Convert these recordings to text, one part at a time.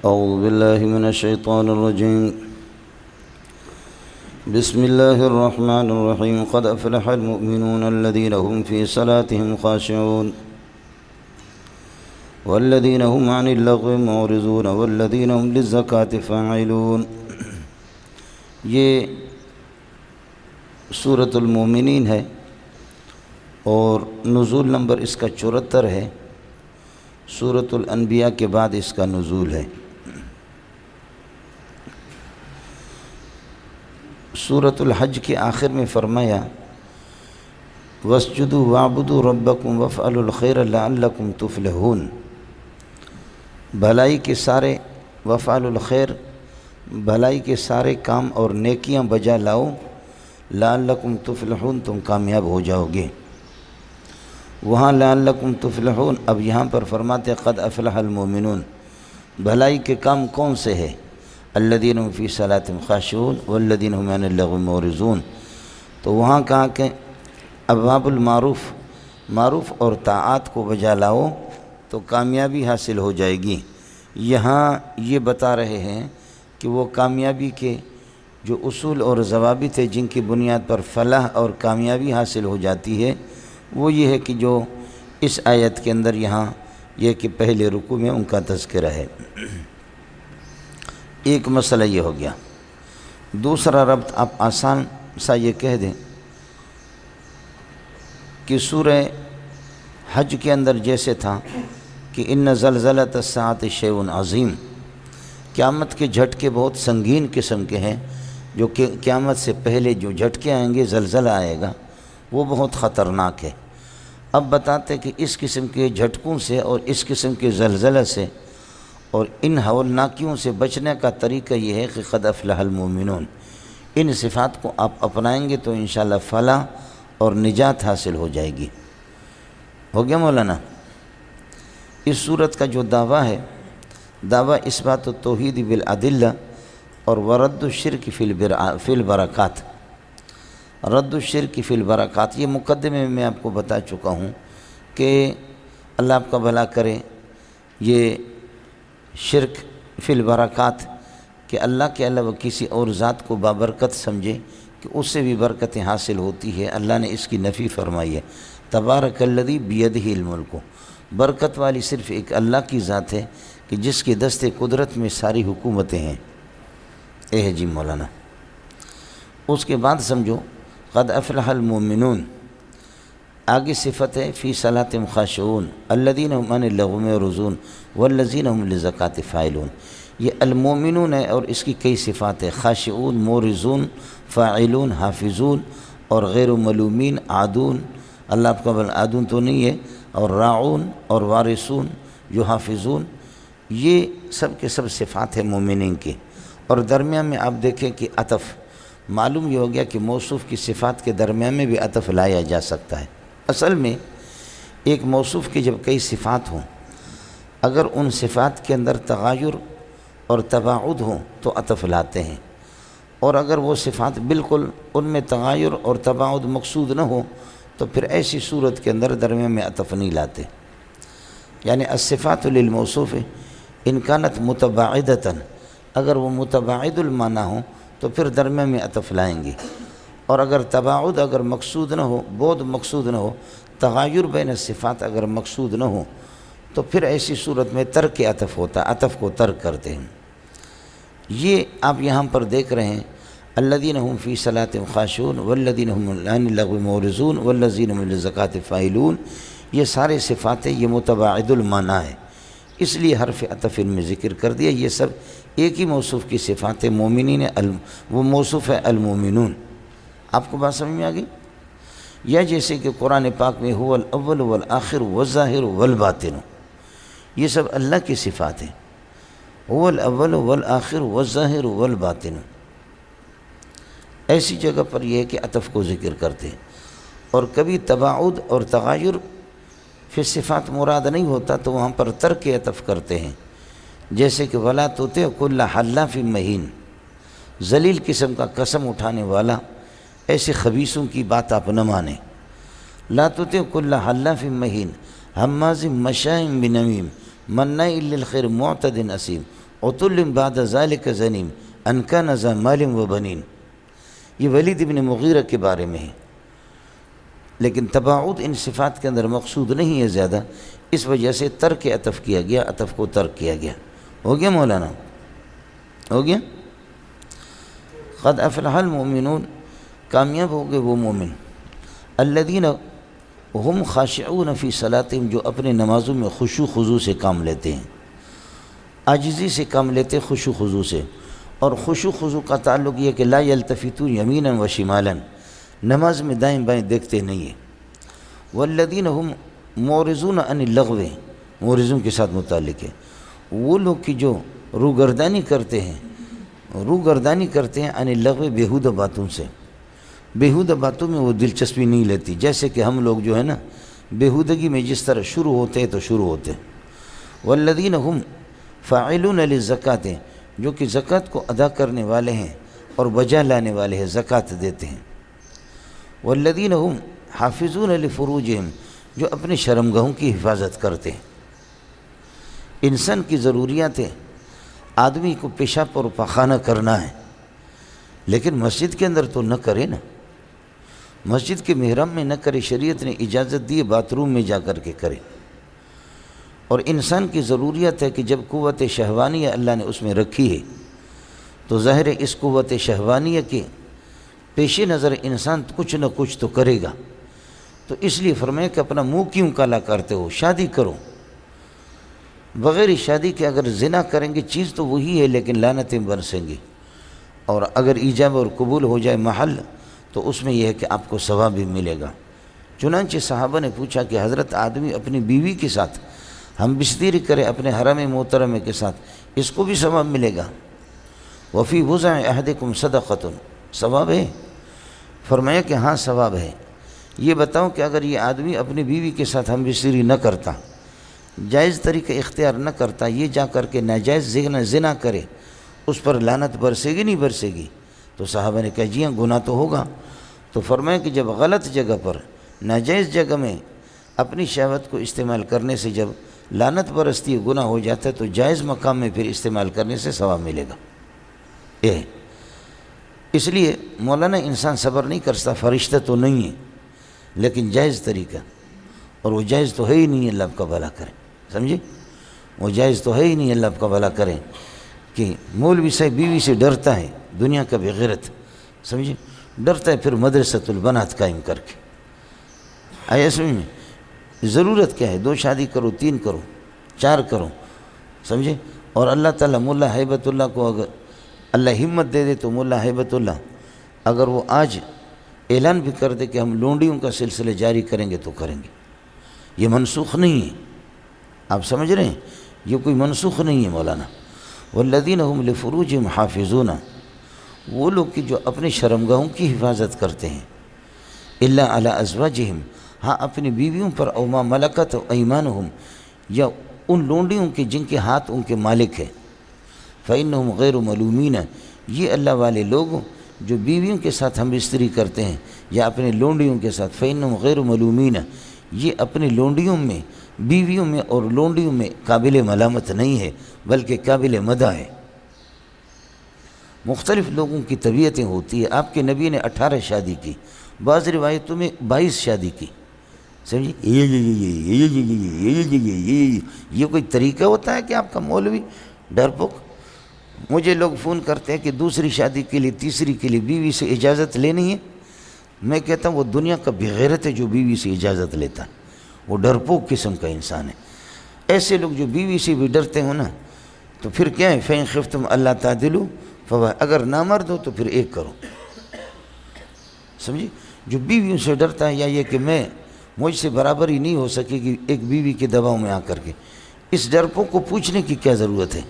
أعوذ بالله من الشيطان الرجيم. بسم الله الرحمن الرحيم. قد أفلح المؤمنون الذين هم في صلاتهم خاشعون والذين هم عن اللغو معرضون والذين هم للزكاة فاعلون. یہ سورۃ المومنین ہے اور نزول نمبر اس کا 74 ہے. سورۃ الانبیاء کے بعد اس کا نزول ہے. سورۃ الحج کے آخر میں فرمایا وَاسْجُدُوا وَاعْبُدُوا رَبَّكُمْ وَافْعَلُوا الْخَيْرَ لَعَلَّكُمْ تُفْلِحُونَ. بھلائی کے سارے وَافْعَلُوا الْخَيْرَ بھلائی کے سارے کام اور نیکیاں بجا لاؤ لَعَلَّكُمْ تُفْلِحُونَ تم کامیاب ہو جاؤ گے. وہاں لَعَلَّكُمْ تُفْلِحُونَ اب یہاں پر فرماتے قد افلح المؤمنون. بھلائی کے کام کون سے ہے؟ الذین هم فی صلاتهم خاشعون والذین هم عن اللغو معرضون. تو وہاں کہا کہ ابواب معروف اور طاعات کو بجا لاؤ تو کامیابی حاصل ہو جائے گی. یہاں یہ بتا رہے ہیں کہ وہ کامیابی کے جو اصول اور ضوابط ہیں جن کی بنیاد پر فلاح اور کامیابی حاصل ہو جاتی ہے وہ یہ ہے کہ جو اس آیت کے اندر یہاں یہ کہ پہلے رکوع میں ان کا تذکرہ ہے. ایک مسئلہ یہ ہو گیا. دوسرا ربط آپ آسان سا یہ کہہ دیں کہ سورہ حج کے اندر جیسے تھا کہ ان زلزلۃ الساعۃ شیء عظیم، قیامت کے جھٹکے بہت سنگین قسم کے ہیں. جو کہ قیامت سے پہلے جو جھٹکے آئیں گے، زلزلہ آئے گا، وہ بہت خطرناک ہے. اب بتاتے کہ اس قسم کے جھٹکوں سے اور اس قسم کے زلزلہ سے اور ان ہولناکیوں سے بچنے کا طریقہ یہ ہے کہ قد افلح المؤمنون. ان صفات کو آپ اپنائیں گے تو انشاءاللہ فلاح اور نجات حاصل ہو جائے گی. ہو گیا مولانا؟ اس صورت کا جو دعویٰ ہے، دعویٰ اثبات التوحید بالادلہ اور ورد الشرک فی البرکات. رد الشرک فی البرکات یہ مقدمے میں آپ کو بتا چکا ہوں کہ اللہ آپ کا بھلا کرے. یہ شرک فی البرکات کہ اللہ کے علاوہ کسی اور ذات کو بابرکت سمجھے کہ اس سے بھی برکتیں حاصل ہوتی ہے، اللہ نے اس کی نفی فرمائی ہے. تبارک الذی بیدہ الملک. برکت والی صرف ایک اللہ کی ذات ہے کہ جس کے دست قدرت میں ساری حکومتیں ہیں. جی مولانا. اس کے بعد سمجھو قد افلح المؤمنون آگے صفت ہے فی صلاتہم خاشعون الذین هم عن اللغو معرضون والذین هم للزکاة فاعلون. یہ المؤمنون ہے اور اس کی کئی صفات ہے. خاشعون، معرضون، فاعلون، حافظون اور غیر ملومین، عادون. اللہ آپ کا عادون تو نہیں ہے. اور راعون اور وارثون جو حافظون. یہ سب کے سب صفات ہیں مومنین کی. اور درمیان میں آپ دیکھیں کہ عطف معلوم یہ ہو گیا کہ موصوف کی صفات کے درمیان میں بھی عطف لایا جا سکتا ہے. اصل میں ایک موصوف کی جب کئی صفات ہوں، اگر ان صفات کے اندر تغایر اور تباعد ہوں تو عطف لاتے ہیں، اور اگر وہ صفات بالکل ان میں تغایر اور تباعد مقصود نہ ہو تو پھر ایسی صورت کے اندر درمیان میں عطف نہیں لاتے. یعنی الصفات للموصوف ان كانت متباعدۃ، اگر وہ متباعد المعنی ہوں تو پھر درمیان میں عطف لائیں گے. اور اگر تباعد اگر مقصود نہ ہو، بعد مقصود نہ ہو، تغایر بین الصفات اگر مقصود نہ ہو تو پھر ایسی صورت میں ترک عطف ہوتا ہے، عطف کو ترک کرتے ہیں. یہ آپ یہاں پر دیکھ رہے ہیں الذین هم فی صلاتہم خاشعون والذین هم عن اللغو معرضون والذین هم للزکاة فاعلون. یہ سارے صفات ہیں، یہ متباعد المعنی ہے، اس لیے حرف عطف ان میں ذکر کر دیا. یہ سب ایک ہی موصوف کی صفات ہیں. مومنین وہ موصوف ہے المومنون. آپ کو بات سمجھ میں آ گئی؟ یا جیسے کہ قرآن پاک میں هو الاول والآخر والظاہر والباطن، یہ سب اللہ کی صفات ہیں. هو الاول والآخر والظاہر والباطن. ایسی جگہ پر یہ ہے کہ عطف کو ذکر کرتے ہیں. اور کبھی تباعد اور تغایر پھر صفات مراد نہیں ہوتا تو وہاں پر ترک عطف کرتے ہیں. جیسے کہ وَلَا تُطِعْ كُلَّ حَلَّافٍ مَّهِينٍ، ذلیل قسم کا قسم اٹھانے والا ایسے خبیثوں کی بات آپ نہ مانیں. لَا تُطِعْ كُلَّ حَلَّافٍ مَّهِينٍ ہمازٍ مشاء بنمیم مناع للخیر معتد اثیم عتل بعد ذالک زنیم ان کان ذا مال و بنین، یہ ولید ابن مغیرہ کے بارے میں ہے، لیکن تباعد ان صفات کے اندر مقصود نہیں ہے زیادہ، اس وجہ سے ترک عطف کیا گیا، عطف کو ترک کیا گیا۔ ہو گیا مولانا؟ ہو گیا؟ قد افلح المؤمنون، کامیاب ہو گئے وہ مومن، الذین ہم خاشعون فی صلاتہم، جو اپنے نمازوں میں خشوع خضوع سے کام لیتے ہیں، عاجزی سے کام لیتے، خشوع خضوع سے۔ اور خشوع خضوع کا تعلق یہ کہ لا یلتفتون یمینا و شمالا، نماز میں دائیں بائیں دیکھتے نہیں ہیں۔ والذین ہم معرضون عن اللغو، معرضون کے ساتھ متعلق ہے، وہ لوگ کی جو روگردانی کرتے ہیں، روگردانی کرتے ہیں عن اللغو، بیہودہ باتوں سے، بیہودہ باتوں میں وہ دلچسپی نہیں لیتی، جیسے کہ ہم لوگ جو ہے نا بیہودگی میں جس طرح شروع ہوتے ہیں تو شروع ہوتے ہیں۔ والذین ہم فاعلون للزکوٰۃ، جو کہ زکوٰۃ کو ادا کرنے والے ہیں اور بجا لانے والے ہیں، زکوٰۃ دیتے ہیں۔ والذین ہم حافظون لفروجہم، جو اپنے شرمگاہوں کی حفاظت کرتے ہیں۔ انسان کی ضروریات ہے، آدمی کو پیشاب اور پاخانہ کرنا ہے، لیکن مسجد کے اندر تو نہ کرے نا، مسجد کے محراب میں نہ کرے، شریعت نے اجازت دی باتھ روم میں جا کر کے کرے۔ اور انسان کی ضروریت ہے کہ جب قوت شہوانیہ اللہ نے اس میں رکھی ہے تو ظاہر ہے اس قوت شہوانیہ کے پیش نظر انسان کچھ نہ کچھ تو کرے گا، تو اس لیے فرمایا کہ اپنا منہ کیوں کالا کرتے ہو، شادی کرو۔ بغیر شادی کے اگر زنا کریں گے چیز تو وہی ہے، لیکن لعنتیں برسیں گی، اور اگر ایجاب اور قبول ہو جائے محل تو اس میں یہ ہے کہ آپ کو ثواب بھی ملے گا۔ چنانچہ صحابہ نے پوچھا کہ حضرت آدمی اپنی بیوی کے ساتھ ہم بستری کرے اپنے حرم محترمہ کے ساتھ، اس کو بھی ثواب ملے گا؟ وفی وضع احدکم صدقۃ، ثواب ہے؟ فرمایا کہ ہاں ثواب ہے۔ یہ بتاؤ کہ اگر یہ آدمی اپنی بیوی کے ساتھ ہم بستری نہ کرتا، جائز طریقہ اختیار نہ کرتا، یہ جا کر کے ناجائز زنا کرے، اس پر لعنت برسے گی نہیں برسے گی؟ تو صحابہ نے کہا جی ہاں گناہ تو ہوگا۔ تو فرمایا کہ جب غلط جگہ پر، ناجائز جگہ میں اپنی شہوت کو استعمال کرنے سے جب لعنت برستی ہے، گناہ ہو جاتا ہے، تو جائز مقام میں پھر استعمال کرنے سے ثواب ملے گا۔ یہ اس لیے مولانا انسان صبر نہیں کرتا، فرشتہ تو نہیں ہے، لیکن جائز طریقہ، اور وہ جائز تو ہے ہی نہیں، اللہ آپ کا بھلا کرے، سمجھے؟ وہ جائز تو ہے ہی نہیں، اللہ آپ کا بھلا کرے، کہ مولوی صاحب بیوی سے ڈرتا ہے، دنیا کا بغیرت، سمجھے؟ ڈرتا ہے، پھر مدرسۃ البنات قائم کر کے آیا سمجھ میں؟ ضرورت کیا ہے؟ 2 شادی کرو، 3 کرو، 4 کرو، سمجھے؟ اور اللہ تعالیٰ ملا ہیبت اللہ کو اگر اللہ ہمت دے دے تو ملا ہیبت اللہ اگر وہ آج اعلان بھی کر دے کہ ہم لونڈیوں کا سلسلہ جاری کریں گے تو کریں گے، یہ منسوخ نہیں ہے، آپ سمجھ رہے ہیں؟ یہ کوئی منسوخ نہیں ہے مولانا۔ والذین هم لفروجہم حافظون، وہ لوگ کہ جو اپنے شرمگاہوں کی حفاظت کرتے ہیں، الا علی ازواجہم، ہاں اپنی بیویوں پر، او ما ملکت ایمانہم، یا ان لونڈیوں کے جن کے ہاتھ ان کے مالک ہیں، فإنہم غیر ملومین، یہ اللہ والے لوگ جو بیویوں کے ساتھ ہم بستری کرتے ہیں یا اپنے لونڈیوں کے ساتھ، فإنہم غیر ملومین، یہ اپنی لونڈیوں میں، بیویوں میں اور لونڈیوں میں قابل ملامت نہیں ہے، بلکہ قابل مدح ہے۔ مختلف لوگوں کی طبیعتیں ہوتی ہیں، آپ کے نبی نے 18 شادی کی، بعض روایتوں میں 22 شادی کی، سمجھے؟ یہ کوئی طریقہ ہوتا ہے کہ آپ کا مولوی ڈرپوک؟ مجھے لوگ فون کرتے ہیں کہ دوسری شادی کے لیے، تیسری کے لیے بیوی سے اجازت لینی ہے، میں کہتا ہوں وہ دنیا کا بغیرت ہے جو بیوی سے اجازت لیتا ہے، وہ ڈرپوک قسم کا انسان ہے۔ ایسے لوگ جو بیوی سے بھی ڈرتے ہو نا، تو پھر کیا ہے؟ فَإِن خِفْتُمْ أَلَّا تَعْدِلُوا فَوَاحِدَةً، اگر نامرد ہو تو پھر ایک کرو، سمجھے؟ جو بیویوں سے ڈرتا ہے، یا یہ کہ میں مجھ سے برابری نہیں ہو سکے گی ایک بیوی کے دباؤ میں آ کر کے، اس ڈرپوک کو پوچھنے کی کیا ضرورت ہے؟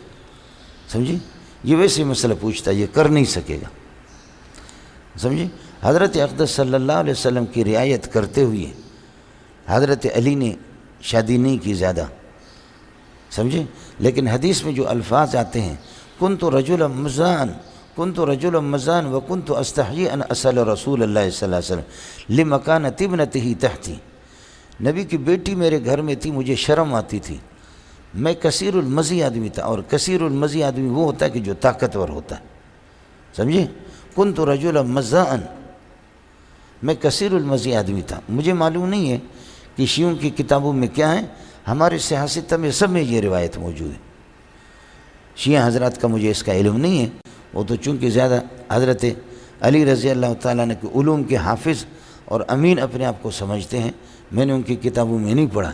سمجھے؟ یہ ویسے مسئلہ پوچھتا ہے، یہ کر نہیں سکے گا، سمجھے؟ حضرت اقدس صلی اللہ علیہ وسلم کی رعایت کرتے ہوئے حضرت علی نے شادی نہیں کی زیادہ، سمجھے؟ لیکن حدیث میں جو الفاظ آتے ہیں، کنت رجلا مزان وکنت استحیی ان اسأل رسول اللہ صلی اللہ علیہ وسلم لمکانۃ ابنتہ تحتی، نبی کی بیٹی میرے گھر میں تھی، مجھے شرم آتی تھی میں کثیر المزی آدمی تھا، اور کثیر المزی آدمی وہ ہوتا ہے کہ جو طاقتور ہوتا ہے، سمجھے؟ کنت رجلا مزاءً، میں کثیر المزی آدمی تھا۔ مجھے معلوم نہیں ہے کہ شیعوں کی کتابوں میں کیا ہے، ہمارے سیاستہ میں سب میں یہ روایت موجود ہے۔ شیعہ حضرات کا مجھے اس کا علم نہیں ہے، وہ تو چونکہ زیادہ حضرت علی رضی اللہ تعالیٰ عنہ کے علوم کے حافظ اور امین اپنے آپ کو سمجھتے ہیں، میں نے ان کی کتابوں میں نہیں پڑھا،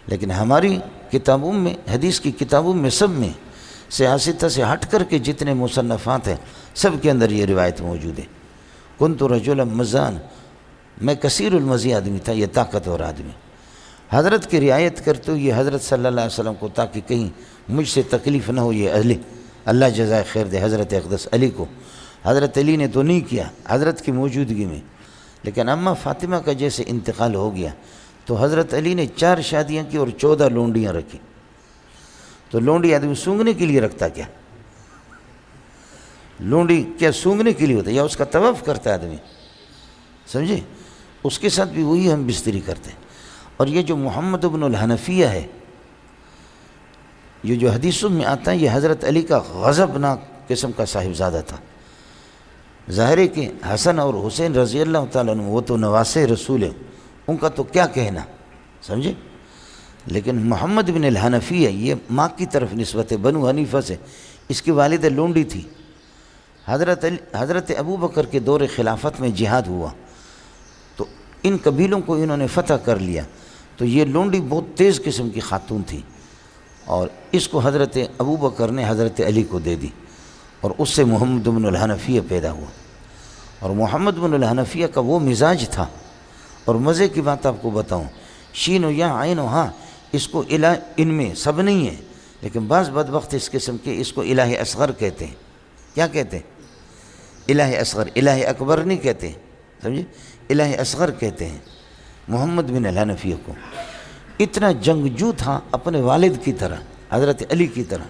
لیکن ہماری کتابوں میں، حدیث کی کتابوں میں سب میں سیاستہ سے ہٹ کر کے جتنے مصنفات ہیں سب کے اندر یہ روایت موجود ہے۔ کنت رجلا مزاءً، میں کثیر المزی آدمی تھا، یہ طاقتور آدمی۔ حضرت کی رعایت کرتے ہوئے حضرت صلی اللہ علیہ وسلم کو، تاکہ کہیں مجھ سے تکلیف نہ ہو، یہ اللہ جزائے خیر دے حضرت اقدس علی کو، حضرت علی نے تو نہیں کیا حضرت کی موجودگی میں، لیکن اماں فاطمہ کا جیسے انتقال ہو گیا تو حضرت علی نے 4 شادیاں کی اور 14 لونڈیاں رکھی۔ تو لونڈی آدمی سونگنے کے لیے رکھتا کیا؟ لونڈی کیا سونگنے کے لیے ہوتا ہے یا اس کا طواف کرتا ہے آدمی؟ سمجھے؟ اس کے ساتھ بھی وہی ہم بستری کرتے ہیں۔ اور یہ جو محمد بن الحنفیہ ہے، یہ جو حدیثوں میں آتا ہے، یہ حضرت علی کا غضبناک قسم کا صاحبزادہ تھا۔ ظاہر ہے کہ حسن اور حسین رضی اللہ تعالیٰ عنہ وہ تو نواسے رسول ہیں، ان کا تو کیا کہنا، سمجھے؟ لیکن محمد بن الحنفیہ یہ ماں کی طرف نسبت ہے، بنو حنیفہ سے، اس کی والدہ لونڈی تھی۔ حضرت ابو بکر کے دور خلافت میں جہاد ہوا تو ان قبیلوں کو انہوں نے فتح کر لیا، تو یہ لونڈی بہت تیز قسم کی خاتون تھی، اور اس کو حضرت ابو بکر نے حضرت علی کو دے دی، اور اس سے محمد بن الحنفیہ پیدا ہوا۔ اور محمد بن الحنفیہ کا وہ مزاج تھا، اور مزے کی بات آپ کو بتاؤں، شین و یا عین و ہاں، اس کو ان میں سب نہیں ہے، لیکن بعض بدبخت اس قسم کے اس کو الہ اصغر کہتے ہیں۔ کیا کہتے ہیں؟ الہ اصغر، الہ اکبر نہیں کہتے، سمجھے؟ الہ اصغر کہتے ہیں محمد بن الحنفیہ کو۔ اتنا جنگجو تھا اپنے والد کی طرح، حضرت علی کی طرح،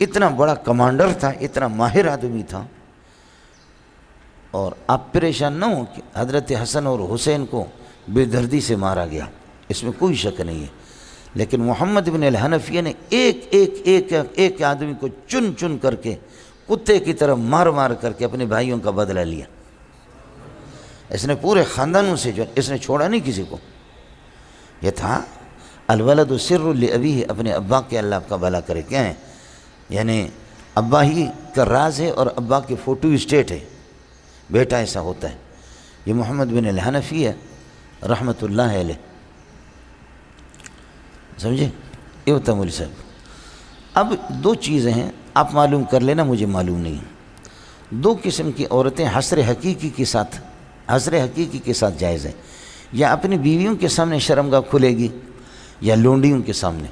اتنا بڑا کمانڈر تھا، اتنا ماہر آدمی تھا۔ اور آپ پریشان نہ ہوں کہ حضرت حسن اور حسین کو بے دردی سے مارا گیا، اس میں کوئی شک نہیں ہے، لیکن محمد بن الحنفیہ نے ایک آدمی کو چن چن کر کے کتے کی طرح مار مار کر کے اپنے بھائیوں کا بدلہ لیا۔ اس نے پورے خاندانوں سے جو اس نے چھوڑا نہیں کسی کو۔ یہ تھا الولد سر لابیہ، اپنے ابا کے اللہ کا بھلا کرے، کیا ہے یعنی ابا ہی کا راز ہے اور ابا کی فوٹو اسٹیٹ ہے، بیٹا ایسا ہوتا ہے۔ یہ محمد بن الحنفیہ رحمۃ اللہ علیہ، سمجھے؟ یہ ہوتا ہے مولوی صاحب۔ اب 2 چیزیں ہیں، آپ معلوم کر لینا، مجھے معلوم نہیں۔ 2 قسم کی عورتیں حسر حقیقی کے ساتھ جائز ہیں، یا اپنی بیویوں کے سامنے شرمگاہ کھلے گی یا لونڈیوں کے سامنے۔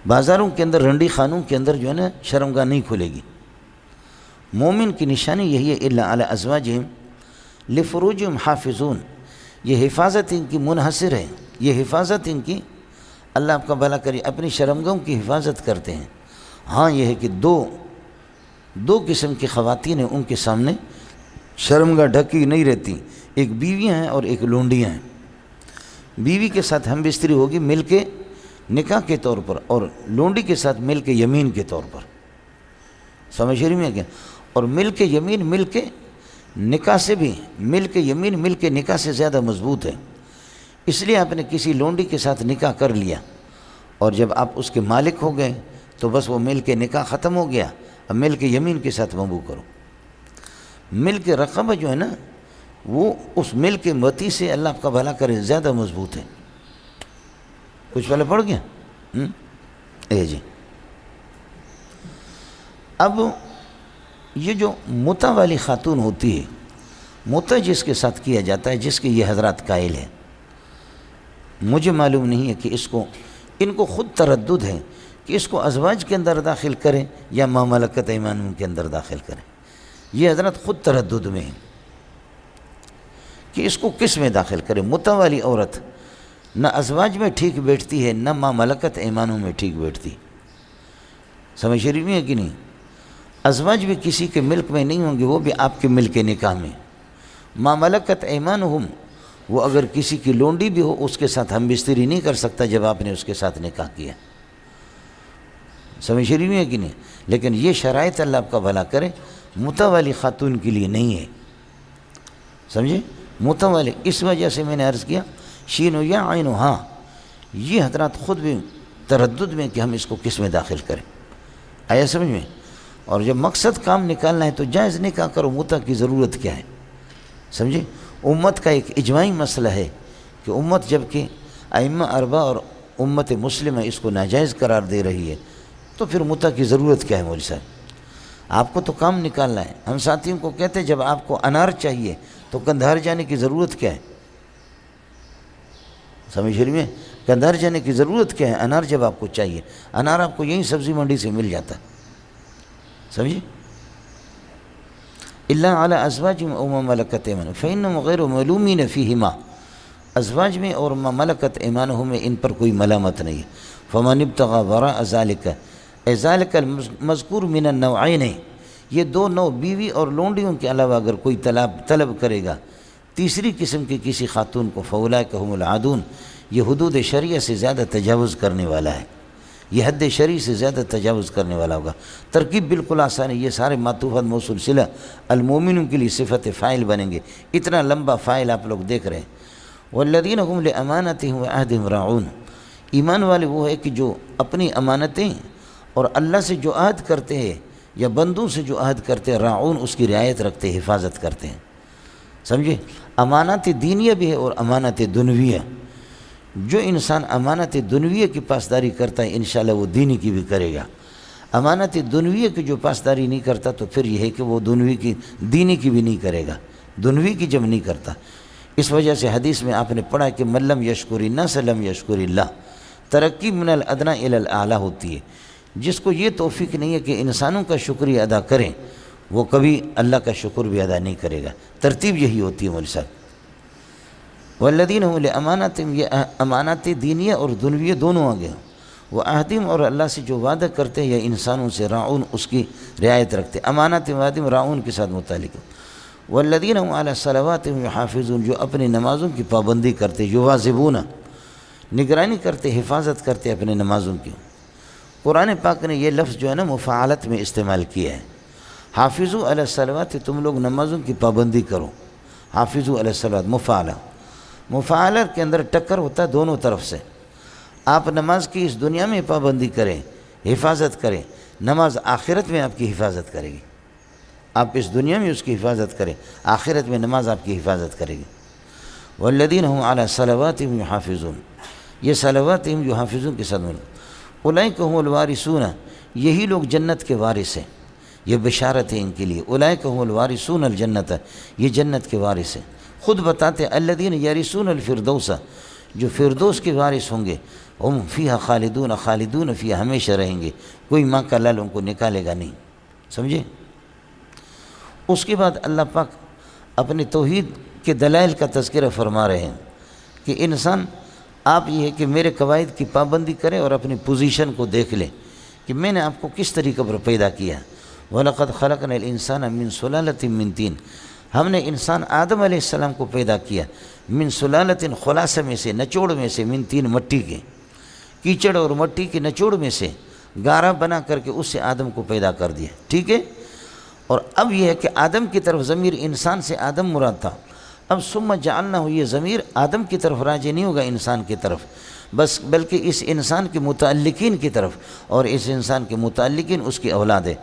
بازاروں کے اندر، رنڈی خانوں کے اندر جو ہے نا شرمگاہ نہیں کھلے گی۔ مومن کی نشانی یہی ہے، الا علی ازواجہم لفروجہم حافظون، یہ حفاظت ان کی منحصر ہے، یہ حفاظت ان کی، اللہ آپ کا بھلا کرے، اپنی شرمگاہوں کی حفاظت کرتے ہیں۔ ہاں یہ ہے کہ دو قسم کی خواتین ہیں، ان کے سامنے شرمگاہ ڈھکی نہیں رہتی، ایک بیویاں ہیں اور ایک لونڈیاں ہیں۔ بیوی کے ساتھ ہم بستری ہوگی مل کے نکاح کے طور پر، اور لونڈی کے ساتھ مل کے یمین کے طور پر، سمجھ رہی ہیں کیا؟ اور مل کے یمین مل کے نکاح سے بھی، مل کے یمین مل کے نکاح سے زیادہ مضبوط ہے۔ اس لیے آپ نے کسی لونڈی کے ساتھ نکاح کر لیا، اور جب آپ اس کے مالک ہو گئے تو بس وہ مل کے نکاح ختم ہو گیا، اب مل کے یمین کے ساتھ مبو کرو۔ مل کے رقبہ جو ہے نا، وہ اس مل کے متی سے اللہ آپ کا بھلا کرے زیادہ مضبوط ہے۔ کچھ پہلے پڑھ گیا؟ جی اب یہ جو متع والی خاتون ہوتی ہے، متع جس کے ساتھ کیا جاتا ہے، جس کے یہ حضرات قائل ہیں، مجھے معلوم نہیں ہے کہ ان کو خود تردد ہے کہ اس کو ازواج کے اندر داخل کریں یا ما ملکت ایمانہم کے اندر داخل کریں۔ یہ حضرت خود تردد میں ہیں کہ اس کو کس میں داخل کریں۔ متع والی عورت نہ ازواج میں ٹھیک بیٹھتی ہے، نہ ما ملکت ایمانہم میں ٹھیک بیٹھتی۔ سمجھ رہی ہے کہ نہیں؟ ازواج بھی کسی کے ملک میں نہیں ہوں گے، وہ بھی آپ کے ملک کے نکاح میں۔ ما ملکت ایمانہم، وہ اگر کسی کی لونڈی بھی ہو، اس کے ساتھ ہم بستری نہیں کر سکتا جب آپ نے اس کے ساتھ نکاح کیا۔ سمجھ رہی ہوئی ہے کہ نہیں؟ لیکن یہ شرائط اللہ آپ کا بھلا کرے متع والی خاتون کے لیے نہیں ہے، سمجھے؟ متع والی، اس وجہ سے میں نے عرض کیا شین و یا عین و ہاں، یہ حضرات خود بھی تردد میں کہ ہم اس کو کس میں داخل کریں، آیا سمجھ میں؟ اور جب مقصد کام نکالنا ہے تو جائز نکاح کرو، متع کی ضرورت کیا ہے، سمجھے؟ امت کا ایک اجماعی مسئلہ ہے کہ امت جب کہ ائمہ اربعہ اور امت مسلمہ اس کو ناجائز قرار دے رہی ہے تو پھر متع کی ضرورت کیا ہے مولوی صاحب؟ آپ کو تو کام نکالنا ہے۔ ہم ساتھیوں کو کہتے ہیں جب آپ کو انار چاہیے تو کندھار جانے کی ضرورت کیا ہے؟ سمجھ رہی میں؟ کندھار جانے کی ضرورت کیا ہے؟ انار جب آپ کو چاہیے، انار آپ کو یہیں سبزی منڈی سے مل جاتا ہے، سمجھے؟ الا علی ازواجہم او ما ملکت ایمانہم فانہم غیر ملومین فیہما، ازواج میں اور ما ملکت ایمانہم میں ان پر کوئی ملامت نہیں ہے۔ فمن ابتغى وراء ذلک اے ذالک المذکور من النوعین، یہ دو نوع بیوی اور لونڈیوں کے علاوہ اگر کوئی طلب کرے گا تیسری قسم کی کسی خاتون کو فاولئک هم العادون، یہ حدود شریعہ سے زیادہ تجاوز کرنے والا ہے، یہ حد شرعی سے زیادہ تجاوز کرنے والا ہوگا۔ ترکیب بالکل آسان ہے، یہ سارے معطوفات موصول صلہ المومنون کے لیے صفت فاعل بنیں گے، اتنا لمبا فاعل آپ لوگ دیکھ رہے ہیں۔ والذین هم لامانتهم وعہدهم راعون، ایمان والے وہ ہے کہ جو اپنی امانتیں اور اللہ سے جو عہد کرتے ہیں یا بندوں سے جو عہد کرتے ہیں، راعون اس کی رعایت رکھتے ہیں، حفاظت کرتے ہیں، سمجھے؟ امانت دینیہ بھی ہے اور امانت دنیویہ، جو انسان امانت دنیویہ کی پاسداری کرتا ہے انشاءاللہ وہ دینی کی بھی کرے گا، امانت دنیویہ کی جو پاسداری نہیں کرتا تو پھر یہ ہے کہ وہ دینی کی بھی نہیں کرے گا، دنیوی کی جب نہیں کرتا۔ اس وجہ سے حدیث میں آپ نے پڑھا کہ من لم یشکر الناس لم یشکر اللہ، ترقی من الادنی الی الاعلی ہوتی ہے، جس کو یہ توفیق نہیں ہے کہ انسانوں کا شکریہ ادا کریں وہ کبھی اللہ کا شکر بھی ادا نہیں کرے گا، ترتیب یہی ہوتی ہے مولوی صاحب۔ والذین هم لامانتہم، یہ امانت دینیہ اور دنیویہ دونوں آگے ہیں، وہ عہدہم اور اللہ سے جو وعدہ کرتے ہیں یا انسانوں سے راعون اس کی رعایت رکھتے ہیں، امانت وعدہم راعون کے ساتھ متعلق ہے۔ والذین هم علی صلواتہم یحافظون، جو اپنی نمازوں کی پابندی کرتے، یواظبون نگرانی کرتے، حفاظت کرتے اپنے نمازوں کی۔ قرآن پاک نے یہ لفظ جو ہے نا مفاعلت میں استعمال کیا ہے، حافظوا علی الصلوات، تم لوگ نمازوں کی پابندی کرو، حافظوا علی الصلوات مفاعلہ، مفاعلہ کے اندر ٹکر ہوتا ہے دونوں طرف سے، آپ نماز کی اس دنیا میں پابندی کریں، حفاظت کریں، نماز آخرت میں آپ کی حفاظت کرے گی، آپ اس دنیا میں اس کی حفاظت کریں، آخرت میں نماز آپ کی حفاظت کرے گی۔ والذین هم علی صلواتہم یحافظون، یہ صلواتہم یحافظون کے ساتھ اولئک هم الوارثون، یہی لوگ جنت کے وارث ہیں، یہ بشارت ہے ان کے لیے، اولئک هم الوارثون الجنت، یہ جنت کے وارث ہیں، خود بتاتے الذین یرثون الفردوس، جو فردوس کے وارث ہوں گے، ہم فیہا خالدون، خالدون فیہا ہمیشہ رہیں گے، کوئی ماں کا لال ان کو نکالے گا نہیں، سمجھے؟ اس کے بعد اللہ پاک اپنے توحید کے دلائل کا تذکرہ فرما رہے ہیں کہ انسان آپ یہ ہے کہ میرے قواعد کی پابندی کرے اور اپنی پوزیشن کو دیکھ لیں کہ میں نے آپ کو کس طریقے پر پیدا کیا۔ وَلَقَدْ خَلَقْنَا الْإِنسَانَ مِنْ سُلَالَةٍ مِنْ طِينٍ، ہم نے انسان آدم علیہ السلام کو پیدا کیا، من سلالۃ خلاصہ میں سے، نچوڑ میں سے، من طین مٹی کے، کیچڑ اور مٹی کے نچوڑ میں سے گارا بنا کر کے اس سے آدم کو پیدا کر دیا، ٹھیک ہے؟ اور اب یہ ہے کہ آدم کی طرف ضمیر انسان سے آدم مراد تھا، اب ثم جعلناہ، یہ ضمیر آدم کی طرف راجع نہیں ہوگا انسان کی طرف بس، بلکہ اس انسان کے متعلقین کی طرف، اور اس انسان کے متعلقین اس کی اولاد ہے۔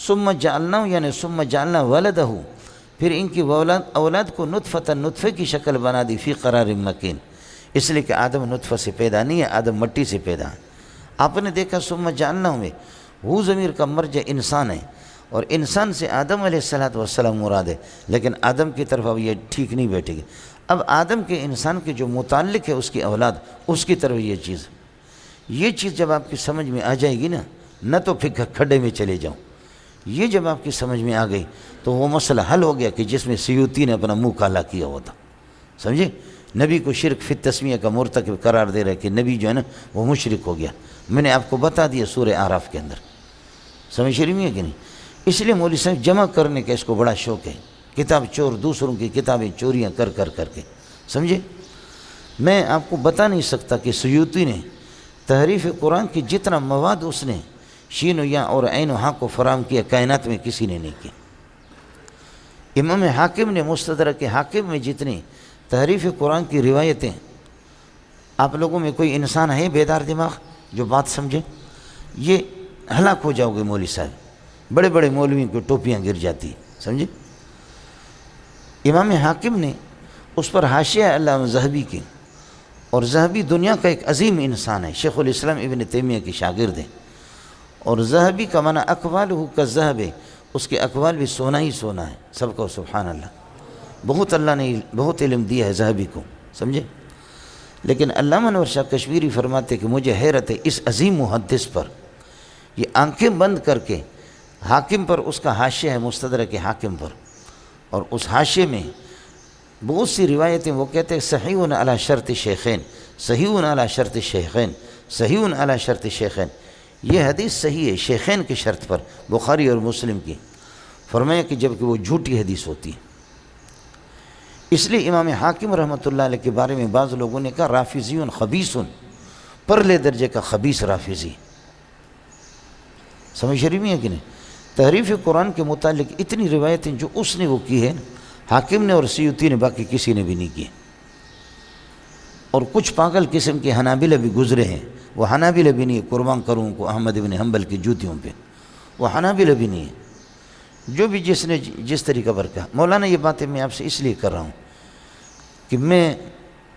ثم جعلناہ یعنی ثم جعلنا ولدہ، پھر ان کی اولاد کو نطفۃ، نطفے کی شکل بنا دی، فی قرار مکین، اس لیے کہ آدم نطفہ سے پیدا نہیں ہے، آدم مٹی سے پیدا ہے۔ آپ نے دیکھا ثم جعلناہ میں وہ ضمیر کا مرجع انسان ہے، اور انسان سے آدم علیہ السلام مراد ہے، لیکن آدم کی طرف اب یہ ٹھیک نہیں بیٹھے گی، اب آدم کے انسان کے جو متعلق ہے اس کی اولاد، اس کی طرف یہ چیز جب آپ کی سمجھ میں آ جائے گی نا، نہ تو پھر کھڈے میں چلے جاؤں، یہ جب آپ کی سمجھ میں آ گئی تو وہ مسئلہ حل ہو گیا کہ جس میں سیوطی نے اپنا منہ کالا کیا ہوا تھا، سمجھے؟ نبی کو شرک فی التسمیہ کا مرتکب قرار دے رہا ہے کہ نبی جو ہے نا وہ مشرک ہو گیا، میں نے آپ کو بتا دیا سورہ اعراف کے اندر، سمجھ رہی ہے کہ نہیں؟ اس لیے مولوی صاحب جمع کرنے کا اس کو بڑا شوق ہے، کتاب چور، دوسروں کی کتابیں چوریاں کر کے، سمجھے؟ میں آپ کو بتا نہیں سکتا کہ سیوطی نے تحریف قرآن کی جتنا مواد اس نے شین و یا اور عین و ہاں کو فراہم کیا کائنات میں کسی نے نہیں کیا۔ امام حاکم نے مستدرک حاکم میں جتنی تحریف قرآن کی روایتیں، آپ لوگوں میں کوئی انسان ہے بیدار دماغ جو بات سمجھے؟ یہ ہلاک ہو جاؤ گے مولوی صاحب، بڑے بڑے مولویوں کی ٹوپیاں گر جاتی ہیں، سمجھے؟ امام حاکم نے اس پر حاشیہ علامہ ذہبی کی، اور ذہبی دنیا کا ایک عظیم انسان ہے، شیخ الاسلام ابن تیمیہ کی شاگرد ہیں، اور ذہبی کا معنی اقوالہ کالذہب ہے، اس کے اقوال بھی سونا ہی سونا ہے، سب کو سبحان اللہ، بہت اللہ نے بہت علم دیا ہے ذہبی کو، سمجھے؟ لیکن علامہ انور شاہ کشمیری فرماتے کہ مجھے حیرت ہے اس عظیم محدث پر، یہ آنکھیں بند کر کے حاکم پر اس کا حاشیہ ہے مستدرک حاکم پر، اور اس حاشیے میں بہت سی روایتیں وہ کہتے ہیں صحیح علی شرط شیخین، صحیح علی شرط شیخین، صحیح علی شرط شیخین، یہ حدیث صحیح ہے شیخین کی شرط پر، بخاری اور مسلم کی، فرمایا کہ جبکہ وہ جھوٹی حدیث ہوتی ہے۔ اس لیے امام حاکم رحمۃ اللہ علیہ کے بارے میں بعض لوگوں نے کہا رافضیٌ خبیثٌ، پرلے درجے کا خبیث رافضی، سمجھ شریف ہے کہ نہیں؟ تحریف قرآن کے متعلق اتنی روایتیں جو اس نے وہ کی ہے، حاکم نے اور سیوطی نے، باقی کسی نے بھی نہیں کی۔ اور کچھ پاگل قسم کے حنابلہ بھی گزرے ہیں، وہ حنابلہ بھی نہیں ہے، قربان کروں کو احمد بن حنبل کی جوتیوں پہ، وہ حنابلہ بھی نہیں ہے، جو بھی جس نے جس طریقہ پر کہا۔ مولانا یہ باتیں میں آپ سے اس لیے کر رہا ہوں کہ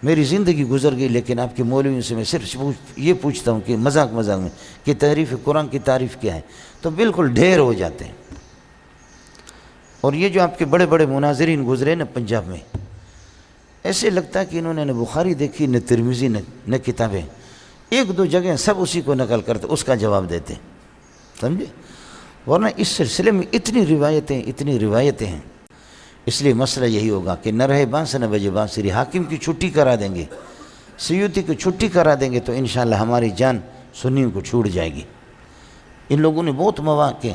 میری زندگی گزر گئی، لیکن آپ کے مولویوں سے میں صرف یہ پوچھتا ہوں کہ مذاق میں کہ تحریف قرآن کی تعریف کیا ہے، تو بالکل ڈھیر ہو جاتے ہیں۔ اور یہ جو آپ کے بڑے بڑے مناظرین گزرے نا پنجاب میں، ایسے لگتا ہے کہ انہوں نے نہ بخاری دیکھی، نہ ترمذی، نہ کتابیں، ایک دو جگہ سب اسی کو نقل کرتے، اس کا جواب دیتے، سمجھے؟ ورنہ اس سلسلے میں اتنی روایتیں ہیں۔ اس لیے مسئلہ یہی ہوگا کہ نہ رہے بانس نہ بجے بانسری، حاکم کی چھٹی کرا دیں گے، سیوطی کی چھٹی کرا دیں گے تو انشاءاللہ ہماری جان سنیوں کو چھوٹ جائے گی۔ ان لوگوں نے بہت مواقع،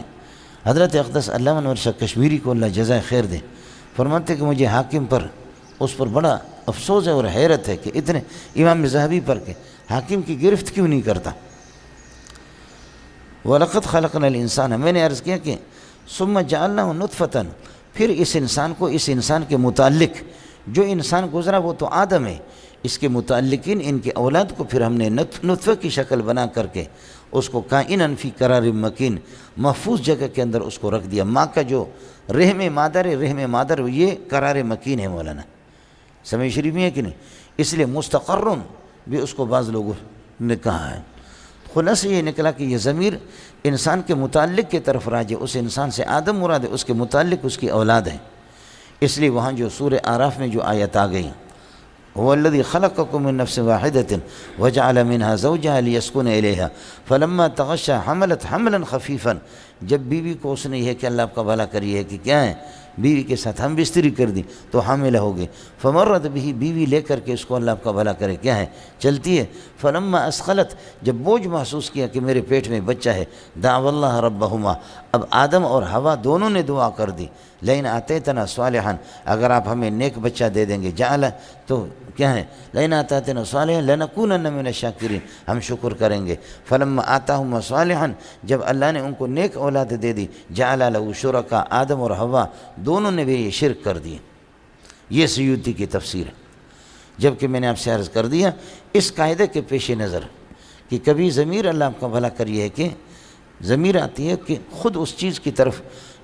حضرت اقدس علامہ انور شاہ کشمیری کو اللہ جزائے خیر دے، فرماتے کہ مجھے حاکم پر اس پر بڑا افسوس ہے اور حیرت ہے کہ اتنے امام ذہبی پر کہ حاکم کی گرفت کیوں نہیں کرتا۔ وَلَقَدْ خَلَقْنَا الْإِنسَانَ، میں نے عرض کیا کہ ثُمَّ جَعَلْنَاهُ نُطْفَةً، پھر اس انسان کے متعلق جو انسان گزرا وہ تو آدم ہے، اس کے متعلقین ان کے اولاد کو پھر ہم نے نطفہ کی شکل بنا کر کے اس کو کائناً فی قرار مکین، محفوظ جگہ کے اندر اس کو رکھ دیا۔ ماں کا جو رحم مادر یہ قرار مکین ہے مولانا، سمجھ شریف میں ہے کہ نہیں؟ اس لیے مستقرن بھی اس کو بعض لوگوں نے کہا ہے۔ خلاصہ یہ نکلا کہ یہ ضمیر انسان کے متعلق کی طرف راجع، اس انسان سے آدم مراد ہے، اس کے متعلق اس کی اولاد ہے۔ اس لیے وہاں جو سورہ اعراف میں جو آیت آ گئی، هو الذي خلقكم من نفس واحدة وجعل منها زوجها ليسكن إليها فلما تغشى حملت حملا خفيفا، جب بیوی کو اس نے یہ کہ اللہ آپ کا بھلا کریے کہ کیا ہے، بیوی کے ساتھ ہم بستری کر دی تو حاملہ ہو گئی، فمرت بھی، بیوی لے کر کے اس کو اللہ آپ کا بھلا کرے کیا ہے چلتی ہے، فلما اسخلت، جب بوجھ محسوس کیا کہ میرے پیٹ میں بچہ ہے، دعوا اللہ ربہما، اب آدم اور حوا دونوں نے دعا کر دی، لئن آتیتنا صالحا، اگر آپ ہمیں نیک بچہ دے دیں گے، جعل، تو کیا ہے، لئن آتیتنا صالحا لنکونن من الشاکرین، ہم شکر کریں گے، فلما آتاہما صالحا، جب اللہ نے ان کو نیک اولاد دے دی، جعل لہ شرکا، آدم اور حوا دونوں نے بھی یہ شرک کر دیے۔ یہ سیوطی کی تفسیر ہے۔ جبکہ میں نے آپ سے عرض کر دیا اس قاعدے کے پیش نظر کہ کبھی ضمیر اللہ آپ کا بھلا کریے ہے کہ ضمیر آتی ہے کہ خود اس چیز کی طرف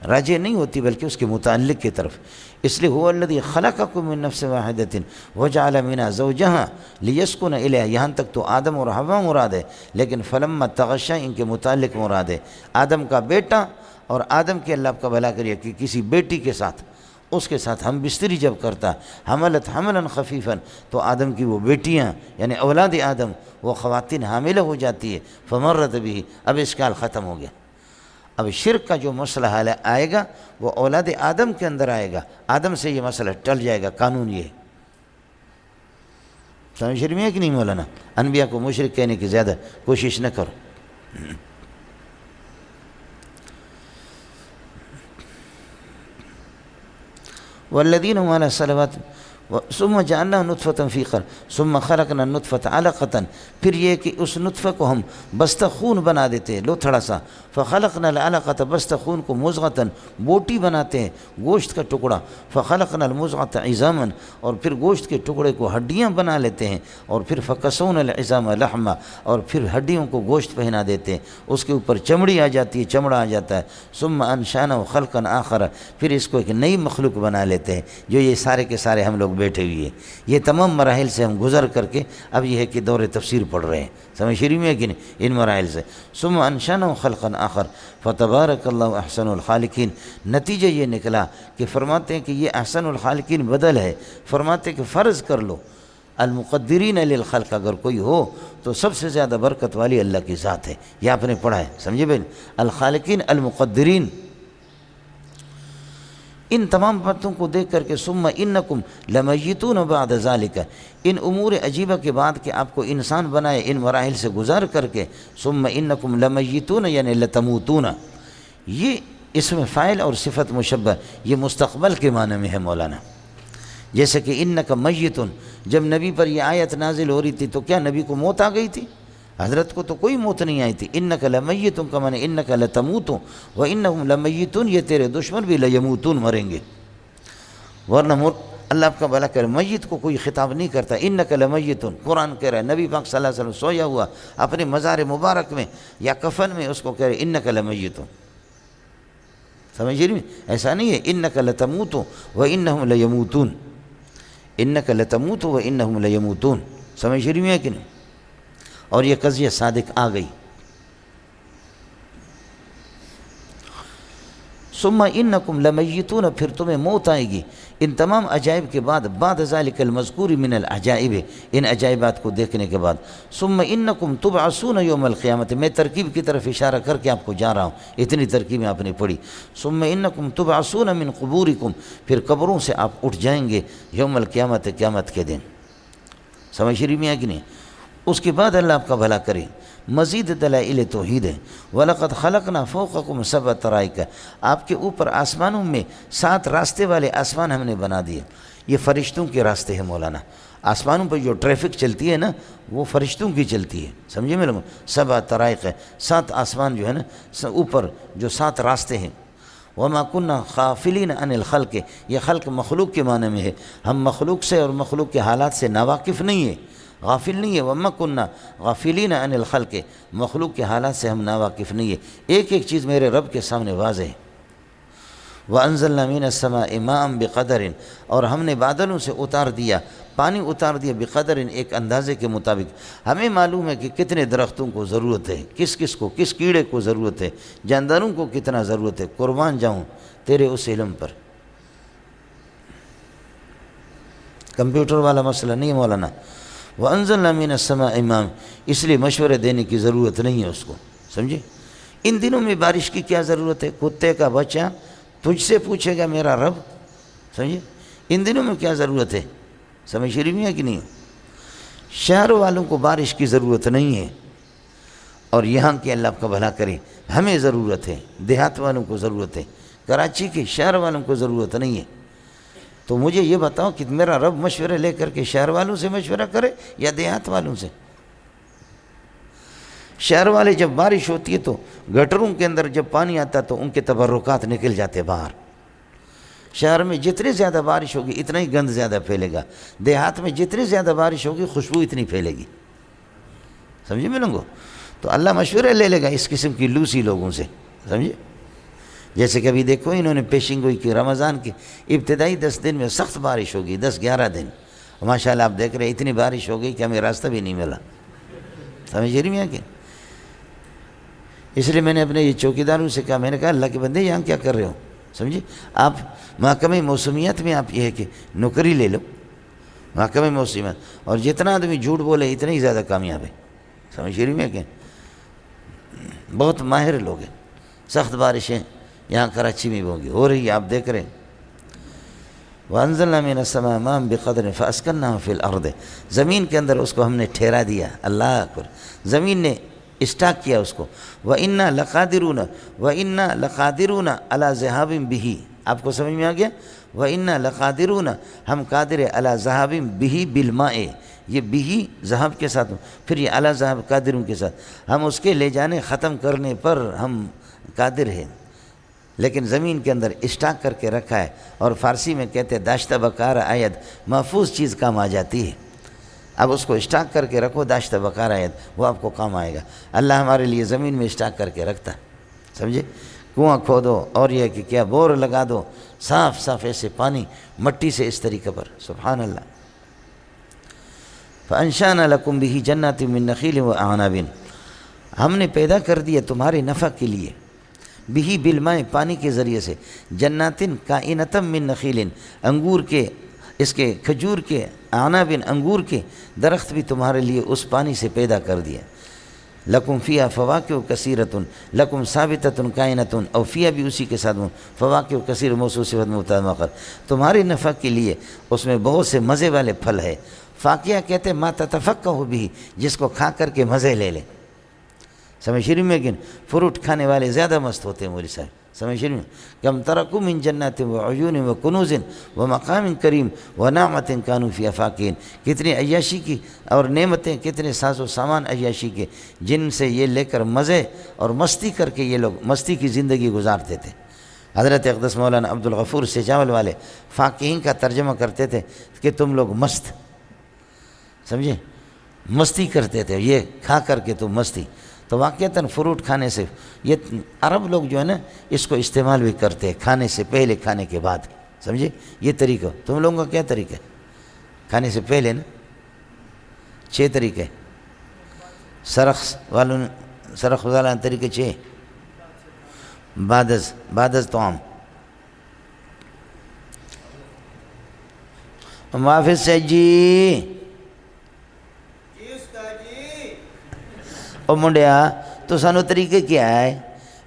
راجع نہیں ہوتی بلکہ اس کے متعلق کی طرف، اس لیے هو الذی خلقکم من نفس واحدۃ وجعل منها زوجها لیسکن الیہا، یہاں تک تو آدم اور حوا مراد ہے، لیکن فلما تغشا ان کے متعلق مراد ہے، آدم کا بیٹا اور آدم کے اللہ آپ کا بھلا کریے کہ کسی بیٹی کے ساتھ، اس کے ساتھ ہم بستری جب کرتا، حملت حملا خفیفا، تو آدم کی وہ بیٹیاں یعنی اولاد آدم وہ خواتین حاملہ ہو جاتی ہے، فمرت بھی، اب اشکال ختم ہو گیا۔ اب شرک کا جو مسئلہ حال آئے گا وہ اولاد آدم کے اندر آئے گا، آدم سے یہ مسئلہ ٹل جائے گا، قانون یہ ہے۔ سمجھ شریف میں ہے کہ نہیں مولانا؟ انبیاء کو مشرک کہنے کی زیادہ کوشش نہ کرو۔ والذین هم علی الصلوات، ثم جعلنا نطفة فی قرار ثم خلقنا النطفة علقة، پھر یہ کہ اس نطفہ کو ہم بستہ خون بنا دیتے ہیں لوتھڑا سا، فخلقنا العلقة بستہ خون کو مضغة بوٹی بناتے ہیں گوشت کا ٹکڑا، فخلقنا المضغة عظاما اور پھر گوشت کے ٹکڑے کو ہڈیاں بنا لیتے ہیں، اور پھر فکسونا العظام لحما اور پھر ہڈیوں کو گوشت پہنا دیتے ہیں، اس کے اوپر چمڑی آ جاتی ہے، چمڑا آ جاتا ہے، ثم انشأناه خلقا آخر، پھر اس کو ایک نئی مخلوق بنا لیتے ہیں، جو یہ سارے کے سارے ہم لوگ بیٹھے ہوئے ہیں۔ یہ تمام مراحل سے ہم گزر کر کے اب یہ ہے کہ دور تفسیر پڑھ رہے ہیں، سمجھ شریف میں ہے کہ نہیں، ان مراحل سے۔ ثم انشأناه خلقا آخر فتبارک اللہ احسن الخالقین، نتیجہ یہ نکلا کہ فرماتے ہیں کہ یہ احسن الخالقین بدل ہے، فرماتے ہیں کہ فرض کر لو المقدرین للخلق اگر کوئی ہو تو سب سے زیادہ برکت والی اللہ کی ذات ہے، یہ آپ نے پڑھا ہے، سمجھے بھائی، الخالقین المقدرین، ان تمام باتوں کو دیکھ کر کے ثم انکم لمیتون بعد ذالک، ان امور عجیبہ کے بعد کہ آپ کو انسان بنائے ان مراحل سے گزر کر کے، ثم انکم لمیتون یعنی لتموتون، یہ اسم فاعل اور صفت مشبہ یہ مستقبل کے معنی میں ہے مولانا۔ جیسے کہ انک میتون، جب نبی پر یہ آیت نازل ہو رہی تھی تو کیا نبی کو موت آ گئی تھی؟ حضرت کو تو کوئی موت نہیں آئی تھی۔ انک لمیتون کا معنی انک لتموتون وانہم لمیتون، یہ تیرے دشمن بھی لیموتون، مریں گے، ورنہ اللہ آپ کا بھلا کرے میت کو کوئی خطاب نہیں کرتا۔ انک لمیتون قرآن کہہ رہا ہے، نبی پاک صلی اللہ علیہ وسلم سویا ہوا اپنے مزار مبارک میں یا کفن میں اس کو کہہ رہے انک لمیتون، سمجھ رہی ہیں؟ ایسا نہیں ہے انک لتموت وانہم لیموتون، انک لتموت وانہم لیموتون، سمجھ رہی ہیں کہ نہیں؟ اور یہ قضیہ صادق آ گئی۔ ثم انکم لمیتون، پھر تمہیں موت آئے گی ان تمام عجائب کے بعد، بعد ذالک المذکور من العجائب، ان عجائبات کو دیکھنے کے بعد۔ ثم انکم تبعثون یوم القیامت، میں ترکیب کی طرف اشارہ کر کے آپ کو جا رہا ہوں، اتنی ترکیبیں آپ نے پڑھی۔ ثم انکم تبعثون من قبورکم، پھر قبروں سے آپ اٹھ جائیں گے یوم القیامت، قیامت کے دن، سمجھ رہی میں ہے کہ نہیں؟ اس کے بعد اللہ آپ کا بھلا کرے، مزید دلائل توحید ہے۔ وَلَقَدْ خَلَقْنَا فَوْقَكُمْ سَبْعَ طَرَائِقَ، آپ کے اوپر آسمانوں میں 7 راستے والے آسمان ہم نے بنا دیے، یہ فرشتوں کے راستے ہیں مولانا، آسمانوں پہ جو ٹریفک چلتی ہے نا وہ فرشتوں کی چلتی ہے، سمجھے میں لوگوں؟ 7 طرائق ہے، 7 آسمان جو ہے نا اوپر جو 7 راستے ہیں۔ وَمَا كُنَّا غَافِلِينَ عَنِ الْخَلْقِ، یہ خلق مخلوق کے معنی میں ہے، ہم مخلوق سے اور مخلوق کے حالات سے ناواقف نہیں ہیں، غافل نہیں ہے۔ وَمَا كُنَّا غَافِلِينَ عَنِ الْخَلْقِ، مخلوق کے حالات سے ہم ناواقف نہیں ہے۔ ایک ایک چیز میرے رب کے سامنے واضح ہے۔ وَأَنزَلْنَا مِنَ السَّمَاءِ مَاءً بِقَدَرٍ، اور ہم نے بادلوں سے اتار دیا پانی، اتار دیا بقدر، ایک اندازے کے مطابق۔ ہمیں معلوم ہے کہ کتنے درختوں کو ضرورت ہے، کس کس کو، کس کیڑے کو ضرورت ہے، جانداروں کو کتنا ضرورت ہے، قربان جاؤں تیرے اس علم پر۔ کمپیوٹر والا مسئلہ نہیں ہے مولانا۔ وَأَنزَلْنَا مِنَ السَّمَاءِ مَاءً، اس لیے مشورے دینے کی ضرورت نہیں ہے اس کو، سمجھے؟ ان دنوں میں بارش کی کیا ضرورت ہے؟ کتے کا بچہ تجھ سے پوچھے گا میرا رب، سمجھے؟ ان دنوں میں کیا ضرورت ہے؟ سمجھ رہی ہے کہ نہیں؟ شہر والوں کو بارش کی ضرورت نہیں ہے، اور یہاں کے اللہ آپ کا بھلا کرے ہمیں ضرورت ہے، دیہات والوں کو ضرورت ہے، کراچی کے شہر والوں کو ضرورت نہیں ہے۔ تو مجھے یہ بتاؤ کہ میرا رب مشورے لے کر کے شہر والوں سے مشورہ کرے یا دیہات والوں سے؟ شہر والے جب بارش ہوتی ہے تو گٹروں کے اندر جب پانی آتا تو ان کے تبرکات نکل جاتے باہر۔ شہر میں جتنی زیادہ بارش ہوگی اتنا ہی گند زیادہ پھیلے گا، دیہات میں جتنی زیادہ بارش ہوگی خوشبو اتنی پھیلے گی، سمجھے میں لوگوں؟ تو اللہ مشورے لے لے گا اس قسم کی لوسی لوگوں سے، سمجھے؟ جیسے کہ ابھی دیکھو انہوں نے پیشن گوئی کی رمضان کے ابتدائی 10 دن میں سخت بارش ہوگی، 10-11 دن، ماشاءاللہ آپ دیکھ رہے ہیں اتنی بارش ہو گئی کہ ہمیں راستہ بھی نہیں ملا، سمجھ رہی ہیں کہ؟ اس لیے میں نے اپنے یہ چوکیداروں سے کہا، میں نے کہا اللہ کے بندے یہاں کیا کر رہے ہو، سمجھے؟ آپ محکمہ موسمیات میں آپ یہ ہے کہ نوکری لے لو، محکمہ موسمیات، اور جتنا آدمی جھوٹ بولے اتنا ہی زیادہ کامیاب ہے، سمجھ رہی ہیں کہ؟ بہت ماہر لوگ ہیں۔ سخت بارشیں یہاں کراچی میں ہوگی، ہو رہی ہے، آپ دیکھ رہے ہیں۔ وَأَنزَلْنَا مِنَ السَّمَاءِ مَاءً بِقَدْرٍ فَأَسْكَنَّاهُ فِي الْأَرْضِ، زمین کے اندر اس کو ہم نے ٹھہرا دیا، اللہ اکبر، زمین نے اسٹاک کیا اس کو۔ وَإِنَّا لَقَادِرُونَ عَلَىٰ ذِهَابٍ بِهِ، آپ کو سمجھ میں آ گیا؟ وَإِنَّا لَقَادِرُونَ ہم قادر عَلَى ذَهَابٍ بِهِ بِالْمَاءِ، یہ بِهِ ذهب کے ساتھ، پھر یہ عَلَى ذَهَاب قادرون کے ساتھ، ہم اس کے لے جانے ختم کرنے پر ہم قادر ہیں، لیکن زمین کے اندر اسٹاک کر کے رکھا ہے، اور فارسی میں کہتے ہیں داشتہ بکار آید، محفوظ چیز کام آ جاتی ہے، اب اس کو اسٹاک کر کے رکھو داشتہ بکار آید، وہ آپ کو کام آئے گا۔ اللہ ہمارے لیے زمین میں اسٹاک کر کے رکھتا ہے، سمجھے؟ کنواں کھودو اور یہ کہ کیا بور لگا دو، صاف صاف ایسے پانی مٹی سے اس طریقے پر، سبحان اللہ۔ فَأَنشَأْنَا لَكُمْ بِهِ جَنَّاتٍ مِّن نَخِيلٍ وَأَعْنَابٍ ہم نے پیدا کر دیا تمہارے نفع کے لیے، بِهِ بالماء پانی کے ذریعے سے، جناتن کائنتم من نخیل انگور کے، اس کے کھجور کے، اعناب انگور کے درخت بھی تمہارے لیے اس پانی سے پیدا کر دیا۔ لکم فیہا فواکہ کثیرۃ، لکم ثابتۃ کائنۃ، اور فیہا بھی اسی کے ساتھ فواکہ کثیر موصول صفت مبتدا مؤخر، تمہارے نفع کے لیے اس میں بہت سے مزے والے پھل ہے۔ فاکیہ کہتے ہیں ما تتفقہ بھی، جس کو کھا کر کے مزے لے لیں، سمجھ رہی میں؟ لیکن فروٹ کھانے والے زیادہ مست ہوتے ہیں مولوی صاحب، سمجھ رہی میں؟ کم ترکوا من جنات وعیون وکنوز ومقام کریم ونعمت کانوا فیہا فاکہین، کتنی عیاشی کی اور نعمتیں، کتنے ساز و سامان عیاشی کے، جن سے یہ لے کر مزے اور مستی کر کے یہ لوگ مستی کی زندگی گزارتے تھے۔ حضرت اقدس مولانا عبدالغفور سجاول والے فاکہین کا ترجمہ کرتے تھے کہ تم لوگ مست، سمجھے، مستی کرتے تھے، یہ کھا کر کے تم مستی۔ تو واقعتاً فروٹ کھانے سے، یہ عرب لوگ جو ہے نا اس کو استعمال بھی کرتے ہیں، کھانے سے پہلے کھانے کے بعد، سمجھے؟ یہ طریقہ تم لوگوں کا کیا طریقہ ہے؟ کھانے سے پہلے نا 6 طریقے، سرخ والوں سرخ والا طریقے 6، بعد از طعام۔ محافظ سے جی اور منڈیا تو سانو طریقے کیا ہے؟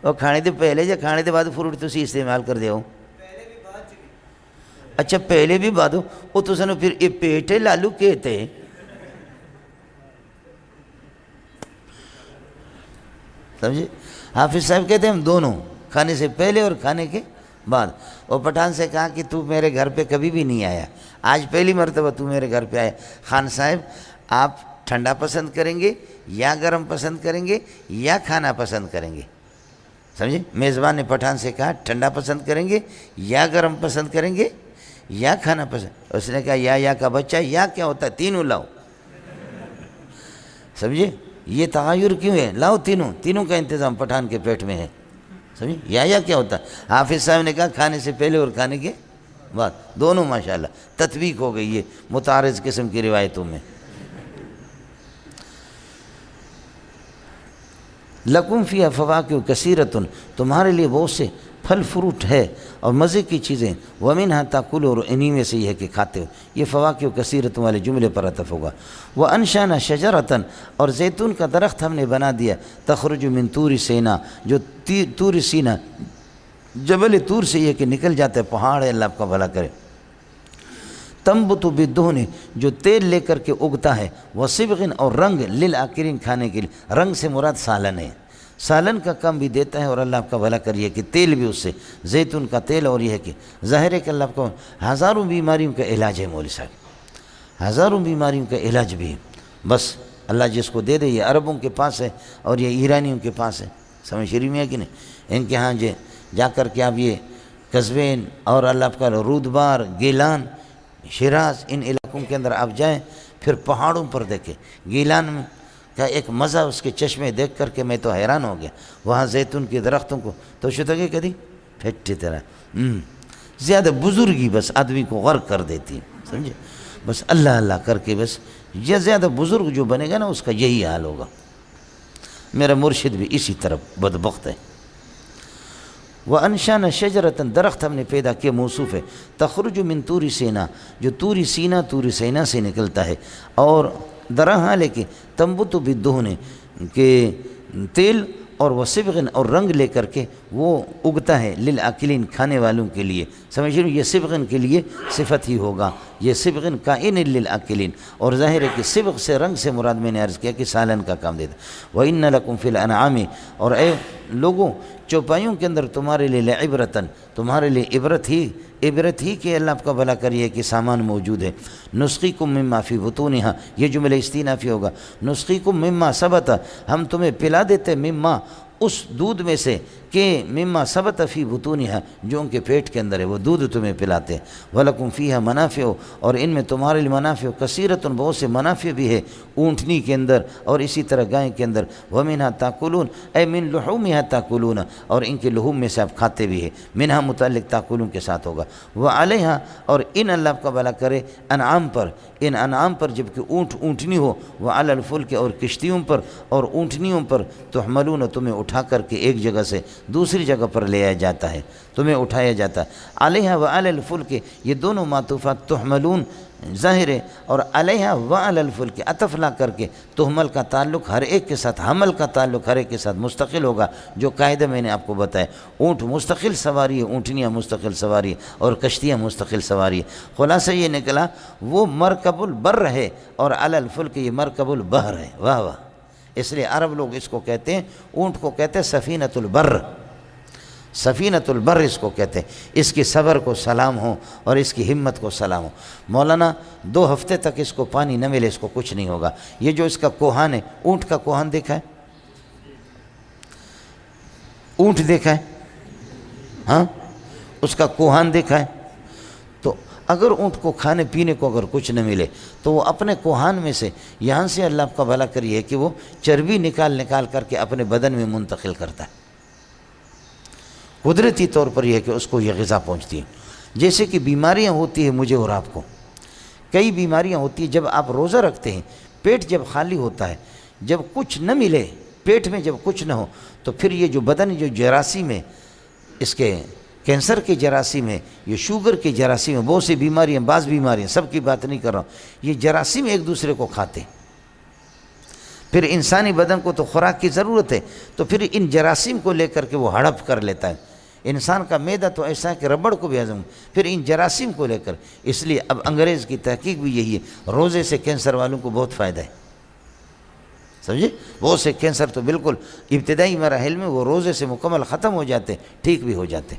وہ کھانے دے پہلے یا کھانے دے بعد فروٹ تسی استعمال کر دیو؟ اچھا پہلے بھی بعد، وہ تو سانو پھر یہ پیٹے لالو کہتے ہیں، سمجھے؟ حافظ صاحب کہتے ہیں ہم دونوں، کھانے سے پہلے اور کھانے کے بعد۔ وہ پٹھان سے کہا کہ تو میرے گھر پہ کبھی بھی نہیں آیا، آج پہلی مرتبہ تو میرے گھر پہ آیا۔ خان صاحب آپ ٹھنڈا پسند کریں گے یا گرم پسند کریں گے یا کھانا پسند کریں گے؟ سمجھے؟ میزبان نے پٹھان سے کہا ٹھنڈا پسند کریں گے یا گرم پسند کریں گے یا کھانا پسند، اس نے کہا یا کا بچہ یا کیا ہوتا ہے، تینوں لاؤ، سمجھے؟ یہ تغیر کیوں ہے؟ لاؤ تینوں کا انتظام پٹھان کے پیٹ میں ہے، سمجھے؟ یا کیا ہوتا ہے؟ حافظ صاحب نے کہا کھانے سے پہلے اور کھانے کے بعد، دونوں ماشاءاللہ تطبیق ہو گئی ہے متعارض قسم کی روایتوں میں۔ لکم فیہا فواکہ کثیرۃ تمہارے لیے بہت سے پھل فروٹ ہے اور مزے کی چیزیں، ومنہا تاکلون اور انہی میں سے یہ ہے کہ کھاتے ہو، یہ فواکہ کثیرۃ والے جملے پر عطف ہوگا۔ وانشأنا شجرۃ اور زیتون کا درخت ہم نے بنا دیا، تخرج من طور سینا جو طور سینا جبل طور سے یہ کہ نکل جاتا ہے، پہاڑ ہے، اللہ آپ کا بھلا کرے۔ تنبت بالدہن جو تیل لے کر کے اگتا ہے، وصبغ اور رنگ للآکلین کھانے کے لیے، رنگ سے مراد سالن ہے، سالن کا کم بھی دیتا ہے، اور اللہ آپ کا بھلا کریے کہ تیل بھی اس سے، زیتون کا تیل، اور یہ ہے کہ ظاہر ہے کہ اللہ آپ کو ہزاروں بیماریوں کا علاج ہے مولوی صاحب، ہزاروں بیماریوں کا علاج بھی ہے، بس اللہ جس کو دے دے۔ یہ عربوں کے پاس ہے اور یہ ایرانیوں کے پاس ہے، سمجھ شریف میں ہے کہ نہیں؟ ان کے ہاں جا کر کے آپ یہ قزوین اور اللہ آپ کا رودبار، گیلان، شیراز، ان علاقوں کے اندر آپ جائیں، پھر پہاڑوں پر دیکھیں، گیلان میں کا ایک مزہ، اس کے چشمے دیکھ کر کے میں تو حیران ہو گیا، وہاں زیتون کے درختوں کو تو شتگے کدی پھٹی طرح زیادہ بزرگی بس آدمی کو غرق کر دیتی، سمجھے؟ بس اللہ اللہ کر کے بس یہ زیادہ بزرگ جو بنے گا نا اس کا یہی حال ہوگا۔ میرا مرشد بھی اسی طرف بدبخت ہے۔ وَأَنشَأْنَا شَجَرَةً درخت ہم نے پیدا کیا، موصوف ہے، تخرج من طور سینا جو طور سینا، طور سینا سے نکلتا ہے، اور درہ لے کے تنبت بالدہن کہ تیل اور وصبغ اور رنگ لے کر کے وہ اگتا ہے، للآکلین کھانے والوں کے لیے، سمجھ رہے؟ یہ صبغ کے لیے صفت ہی ہوگا، یہ صبغ کائن للآکلین، اور ظاہر ہے کہ صبغ سے رنگ سے مراد میں نے عرض کیا کہ سالن کا کام دیتا۔ وَإِنَّ لَكُمْ فِي الْأَنْعَامِ اور اے لوگوں چوپائیوں کے اندر تمہارے لیے لعبرتن، تمہارے لیے عبرت ہی کہ اللہ آپ کا بھلا کریے کہ سامان موجود ہے۔ نسقیکم مما فی بطونہا، یہ جملہ استینافی ہوگا۔ نسقیکم مما ثبت، ہم تمہیں پلا دیتے مما، اس دودھ میں سے، کہ مما ثبت فی بطونہا، جو ان کے پیٹ کے اندر ہے وہ دودھ تمہیں پلاتے ہیں۔ وَلَكُمْ فِيهَا منافع، اور ان میں تمہارے لیے منافع کثیرۃ، بہت سے منافع بھی ہے اونٹنی کے اندر اور اسی طرح گائے کے اندر۔ وَمِنْهَا تَأْكُلُونَ، اے من لحومها تَأْكُلُونَ، اور ان کے لحوم میں سے آپ کھاتے بھی ہیں۔ منہا متعلق تاکلون کے ساتھ ہوگا۔ وعلیہا، اور ان اللہ آپ کا بھلا کرے انعام پر، ان انعام پر، جبکہ اونٹنی ہو، وعلی الفلک، اور کشتیوں پر اور اونٹنیوں پر، تحملون، تمہیں اٹھا کر کے ایک جگہ سے دوسری جگہ پر لے آیا جاتا ہے، تمہیں اٹھایا جاتا ہے۔ علیہا وعلی الفلک، یہ دونوں معطوفات تحملون ظاہر ہے، اور علیہا وعلی الفلک عطف لا کر کے تحمل کا تعلق ہر ایک کے ساتھ، حمل کا تعلق ہر ایک کے ساتھ مستقل ہوگا، جو قاعدہ میں نے آپ کو بتایا۔ اونٹ مستقل سواری ہے، اونٹنیاں مستقل سواری ہے، اور کشتیاں مستقل سواری ہے۔ خلاصہ یہ نکلا وہ مرکب البر ہے، اور علی الفلک یہ مرکب البحر ہے۔ واہ واہ! اس لیے عرب لوگ اس کو کہتے ہیں، اونٹ کو کہتے ہیں سفینۃ البر، سفینۃ البر اس کو کہتے ہیں۔ اس کی صبر کو سلام ہو اور اس کی ہمت کو سلام ہو۔ مولانا 2 ہفتے تک اس کو پانی نہ ملے، اس کو کچھ نہیں ہوگا۔ یہ جو اس کا کوہان ہے، اونٹ کا کوہان دیکھا ہے؟ اونٹ دیکھا ہے؟ ہاں، اس کا کوہان دیکھا ہے؟ تو اگر اونٹ کو کھانے پینے کو اگر کچھ نہ ملے تو وہ اپنے کوہان میں سے، یہاں سے اللہ آپ کا بھلا کریے کہ وہ چربی نکال کر کے اپنے بدن میں منتقل کرتا ہے۔ قدرتی طور پر یہ ہے کہ اس کو یہ غذا پہنچتی ہے۔ جیسے کہ بیماریاں ہوتی ہیں مجھے اور آپ کو، کئی بیماریاں ہوتی ہیں جب آپ روزہ رکھتے ہیں، پیٹ جب خالی ہوتا ہے، جب کچھ نہ ملے، پیٹ میں جب کچھ نہ ہو، تو پھر یہ جو بدن جو جراثیم ہے، اس کے کینسر کے جراثیم ہے، یہ شوگر کے جراثیم ہے، بہت سی بیماریاں، بعض بیماریاں، سب کی بات نہیں کر رہا ہوں، یہ جراثیم ایک دوسرے کو کھاتے ہیں۔ پھر انسانی بدن کو تو خوراک کی ضرورت ہے، تو پھر ان جراثیم کو لے کر کے وہ ہڑپ کر لیتا ہے۔ انسان کا معدہ تو ایسا ہے کہ ربڑ کو بھی ہضم، پھر ان جراثیم کو لے کر، اس لیے اب انگریز کی تحقیق بھی یہی ہے، روزے سے کینسر والوں کو بہت فائدہ ہے، سمجھے؟ بہت سے کینسر تو بالکل ابتدائی مراحل میں وہ روزے سے مکمل ختم ہو جاتے، ٹھیک بھی ہو جاتے۔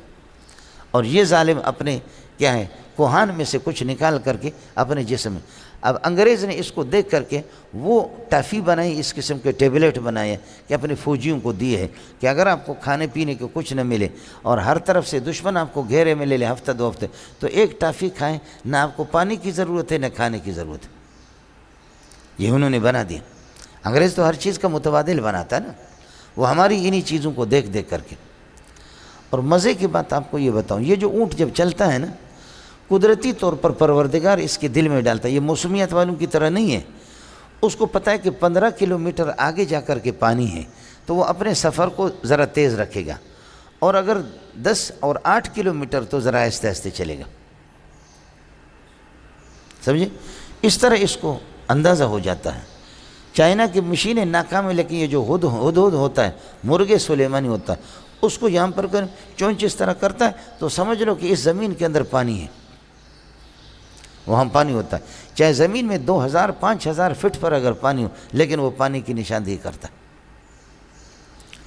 اور یہ ظالم اپنے کیا ہے کوہان میں سے کچھ نکال کر کے اپنے جسم میں، اب انگریز نے اس کو دیکھ کر کے وہ ٹافی بنائی، اس قسم کے ٹیبلٹ بنائے کہ اپنے فوجیوں کو دیے ہے کہ اگر آپ کو کھانے پینے کے کچھ نہ ملے اور ہر طرف سے دشمن آپ کو گھیرے میں لے لے ہفتہ 2 ہفتے، تو ایک ٹافی کھائیں، نہ آپ کو پانی کی ضرورت ہے نہ کھانے کی ضرورت ہے۔ یہ انہوں نے بنا دیا۔ انگریز تو ہر چیز کا متبادل بناتا ہے نا، وہ ہماری انہی چیزوں کو دیکھ دیکھ کر کے۔ اور مزے کی بات آپ کو یہ بتاؤں، یہ جو اونٹ جب چلتا ہے نا، قدرتی طور پر پروردگار اس کے دل میں ڈالتا ہے، یہ موسمیات والوں کی طرح نہیں ہے۔ اس کو پتہ ہے کہ 15 کلومیٹر آگے جا کر کے پانی ہے، تو وہ اپنے سفر کو ذرا تیز رکھے گا، اور اگر 10 اور 8 کلومیٹر تو ذرا آہستہ آہستہ چلے گا، سمجھے؟ اس طرح اس کو اندازہ ہو جاتا ہے۔ چائنا کی مشینیں ناکام ہیں، لیکن یہ جو ہدہد ہوتا ہے، مرغے سلیمانی ہوتا ہے، اس کو یہاں پر چونچ اس طرح کرتا ہے تو سمجھ لو کہ اس زمین کے اندر پانی ہے، وہاں پانی ہوتا ہے، چاہے زمین میں 2000-5000 فٹ پر اگر پانی ہو، لیکن وہ پانی کی نشاندہی کرتا ہے۔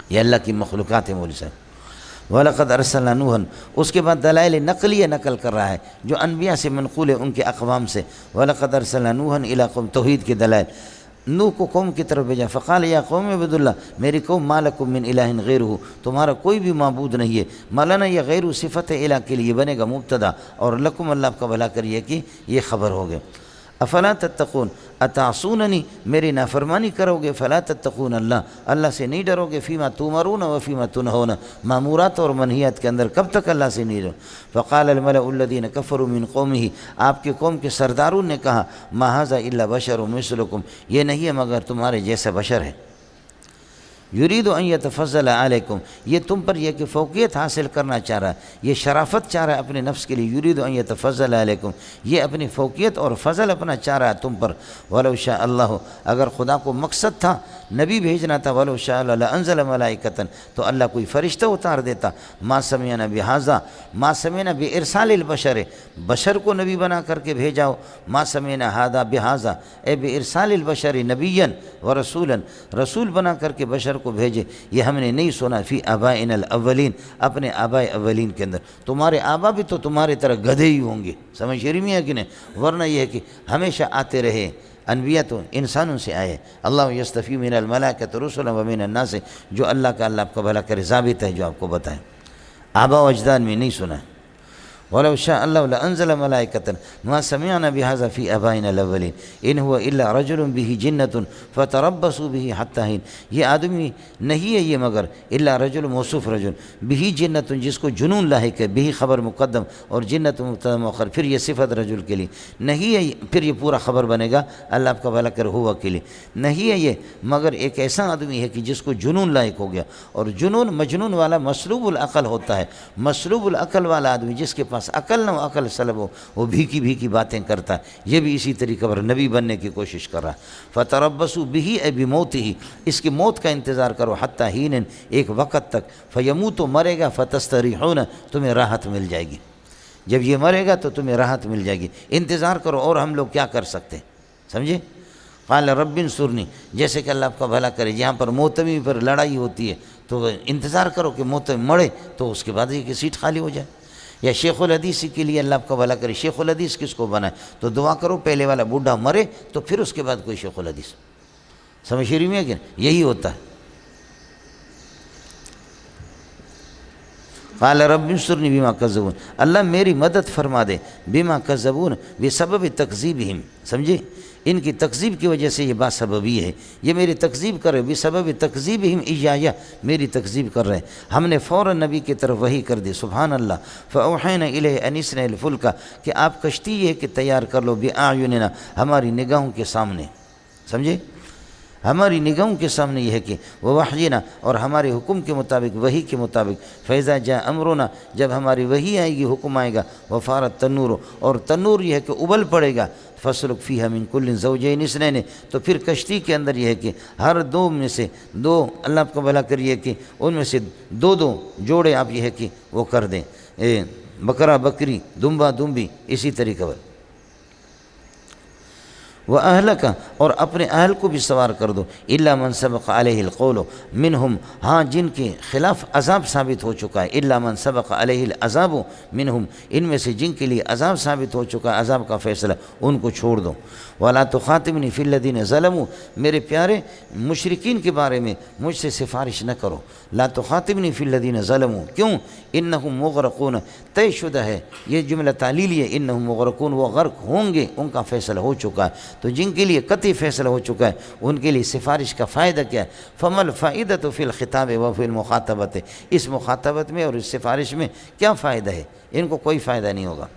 یہ اللہ کی مخلوقات ہیں مولوی صاحب۔ وَلَقَدْ أَرْسَلْنَا نُوحًا، اس کے بعد دلائل نقلیہ نقل کر رہا ہے جو انبیاء سے منقول ہے، ان کے اقوام سے۔ وَلَقَدْ أَرْسَلْنَا نُوحًا إِلَىٰ قَوْمٍ، توحید کے دلائل۔ نوح کو قوم کی طرف بھیجا، فقال یا قوم عبد اللہ، میری قوم ما لکم من الہ غیرہ، تمہارا کوئی بھی معبود نہیں ہے۔ مولانا یہ غیر صفت الہ کے لیے بنے گا مبتدا، اور لکم اللہ آپ کا بھلا کریے کہ یہ خبر ہو گئے۔ افلا تتقون اتعصوننی، میری نافرمانی کرو گے، فلا تتقون اللہ، اللہ سے نہیں ڈرو گے، فیما تؤمرون و فیما تنہون، مامورات اور منہیات کے اندر کب تک اللہ سے نہیں ڈرو۔ فقال الملأ الذین کفروا من قومہ، آپ کے قوم کے سرداروں نے کہا، ما ھذا الا بشر مثلکم، یہ نہیں ہے مگر تمہارے جیسا بشر ہے۔ یرید ان یتفضل علیکم، یہ تم پر یہ کہ فوقیت حاصل کرنا چاہ رہا ہے، یہ شرافت چاہ رہا ہے اپنے نفس کے لیے۔ یرید ان یتفضل علیکم، یہ اپنی فوقیت اور فضل اپنا چاہ رہا ہے تم پر۔ ولو شاء اللہ، اگر خدا کو مقصد تھا نبی بھیجنا تھا ولو شاء اللہ لانزل ملائکۃ، تو اللہ کوئی فرشتہ اتار دیتا۔ ما سمعنا بہذا، ما سمعنا بارسال البشر، بشر کو نبی بنا کر کے بھیجاؤ، ما سمعنا ھذا بہذا اے بارسال البشر نبیا ورسولا، رسول بنا کر کے بشر کو بھیجے، یہ ہم نے نہیں سنا فی آبائنا الاولین، اپنے آباء اولین کے اندر۔ تمہارے آبا بھی تو تمہارے طرح گدھے ہی ہوں گے، سمجھ شریف میں ہے کہ نہیں؟ ورنہ یہ ہے کہ ہمیشہ آتے رہے، انبیاء تو انسانوں سے آئے۔ اللہ یصطفی من الملائکۃ رسلا ومن الناس، جو اللہ کا اللہ آپ کا بھلا کرے ضابط ہے جو آپ کو بتائیں، آبا و اجداد میں نہیں سنا ہے۔ وَلَوْ شَاءَ اللَّهُ لَأَنزَلَ مَلَائِكَةً مَا سَمِعْنَا بِهَذَا فِي آبَائِنَا الْأَوَّلِينَ إِنْ هُوَ إِلَّا رَجُلٌ بِهِ جِنَّةٌ فَتَرَبَّصُوا بِهِ حَتَّىٰ حِينٍ، یہ آدمی نہیں ہے یہ مگر الا رجل موصوف رجل بِهِ جِنَّةٌ، جس کو جنون لاحق ہے، بِهِ خبر مقدم اور جنت مبتدا مؤخر، پھر یہ صفت رجل کے لیے نہیں ہے، پھر یہ پورا خبر بنے گا اللہ آپ کا بھلا کرے ہوا کے لیے، نہیں ہے یہ مگر ایک ایسا آدمی ہے کہ جس کو جنون لاحق ہو گیا، اور جنون مجنون والا مسلوب العقل ہوتا ہے، مسلوب العقل والا آدمی جس کے پاس عقل نہ ہو، عقل سلب ہو، وہ بھیکی باتیں کرتا ہے، یہ بھی اسی طریقے پر نبی بننے کی کوشش کر رہا ہے۔ فتربصوا به اے بموتہ، اس کی موت کا انتظار کرو، حتی حین، ایک وقت تک، فیموت، مرے گا، فتستریحون، تمہیں راحت مل جائے گی، جب یہ مرے گا تو تمہیں راحت مل جائے گی، انتظار کرو، اور ہم لوگ کیا کر سکتے ہیں، سمجھے؟ قال رب انصرنی، جیسے کہ اللہ آپ کا بھلا کرے، جہاں پر موتمی پر لڑائی ہوتی ہے تو انتظار کرو کہ موتمی مرے تو اس کے بعد یہ کہ سیٹ خالی ہو جائے۔ یا شیخ الحدیث کے لیے اللہ آپ کا بھلا کرے، شیخ الحدیث کس کو بنائے؟ تو دعا کرو پہلے والا بوڑھا مرے تو پھر اس کے بعد کوئی شیخ الحدیث، سمجھ شریف میں ہے کہ یہی ہوتا ہے۔ قال رب انصرنی بما کذبون، اللہ میری مدد فرما دے، بما کذبون، بسبب تکذیبہم، سمجھے؟ ان کی تکذیب کی وجہ سے یہ بات سببی ہے، یہ میری تکذیب کر رہے، بسبب تکذیبہم ایایا، میری تکذیب کر رہے، ہم نے فوراً نبی کی طرف وحی کر دی، سبحان اللہ، فاوحینا الیہ ان اصنع الفلک، کہ آپ کشتی یہ کہ تیار کر لو، باعیننا، ہماری نگاہوں کے سامنے، سمجھے؟ ہماری نگاہوں کے سامنے یہ ہے کہ ووحینا، اور ہمارے حکم کے مطابق، وحی کے مطابق، فیضا جاء امرنا، جب ہماری وحی آئے گی، حکم آئے گا، وفارت تنور، اور تنور یہ ہے کہ ابل پڑے گا، فسلک فیہا من کل زوجین اثنین، تو پھر کشتی کے اندر یہ ہے کہ ہر دو میں سے دو، اللہ آپ کو بھلا کریے کہ ان میں سے دو جوڑے آپ یہ ہے کہ وہ کر دیں، بکرا بکری، دمبا دمبی، اسی طریقے پر، وَأَهْلَكَ، اور اپنے اہل کو بھی سوار کر دو، إِلَّا مَنْ سَبَقَ عَلَيْهِ الْقَوْلُ مِنْهُمْ، ہاں جن کے خلاف عذاب ثابت ہو چکا ہے، إِلَّا مَنْ سَبَقَ عَلَيْهِ الْعَذَابُ مِنْهُمْ، ان میں سے جن کے لیے عذاب ثابت ہو چکا ہے، عذاب کا فیصلہ، ان کو چھوڑ دو۔ وَلَا تُخَاطِبْنِي فِي الَّذِينَ ظَلَمُوا، میرے پیارے مشرکین کے بارے میں مجھ سے سفارش نہ کرو، لا تخاطبنی فی الذین ظلموا، کیوں؟ انہم مغرقون، طے شدہ ہے، یہ جملہ تعلیلی ہے، انہم مغرقون، وہ غرق ہوں گے، ان کا فیصلہ ہو چکا ہے، تو جن کے لیے قطعی فیصلہ ہو چکا ہے ان کے لیے سفارش کا فائدہ کیا ہے؟ فَمَا الْفَائِدَةُ فِي الْخِطَابِ وَفِي الْمُخَاطَبَةِ، اس مخاطبت میں اور اس سفارش میں کیا فائدہ ہے؟ ان کو کوئی فائدہ نہیں ہوگا،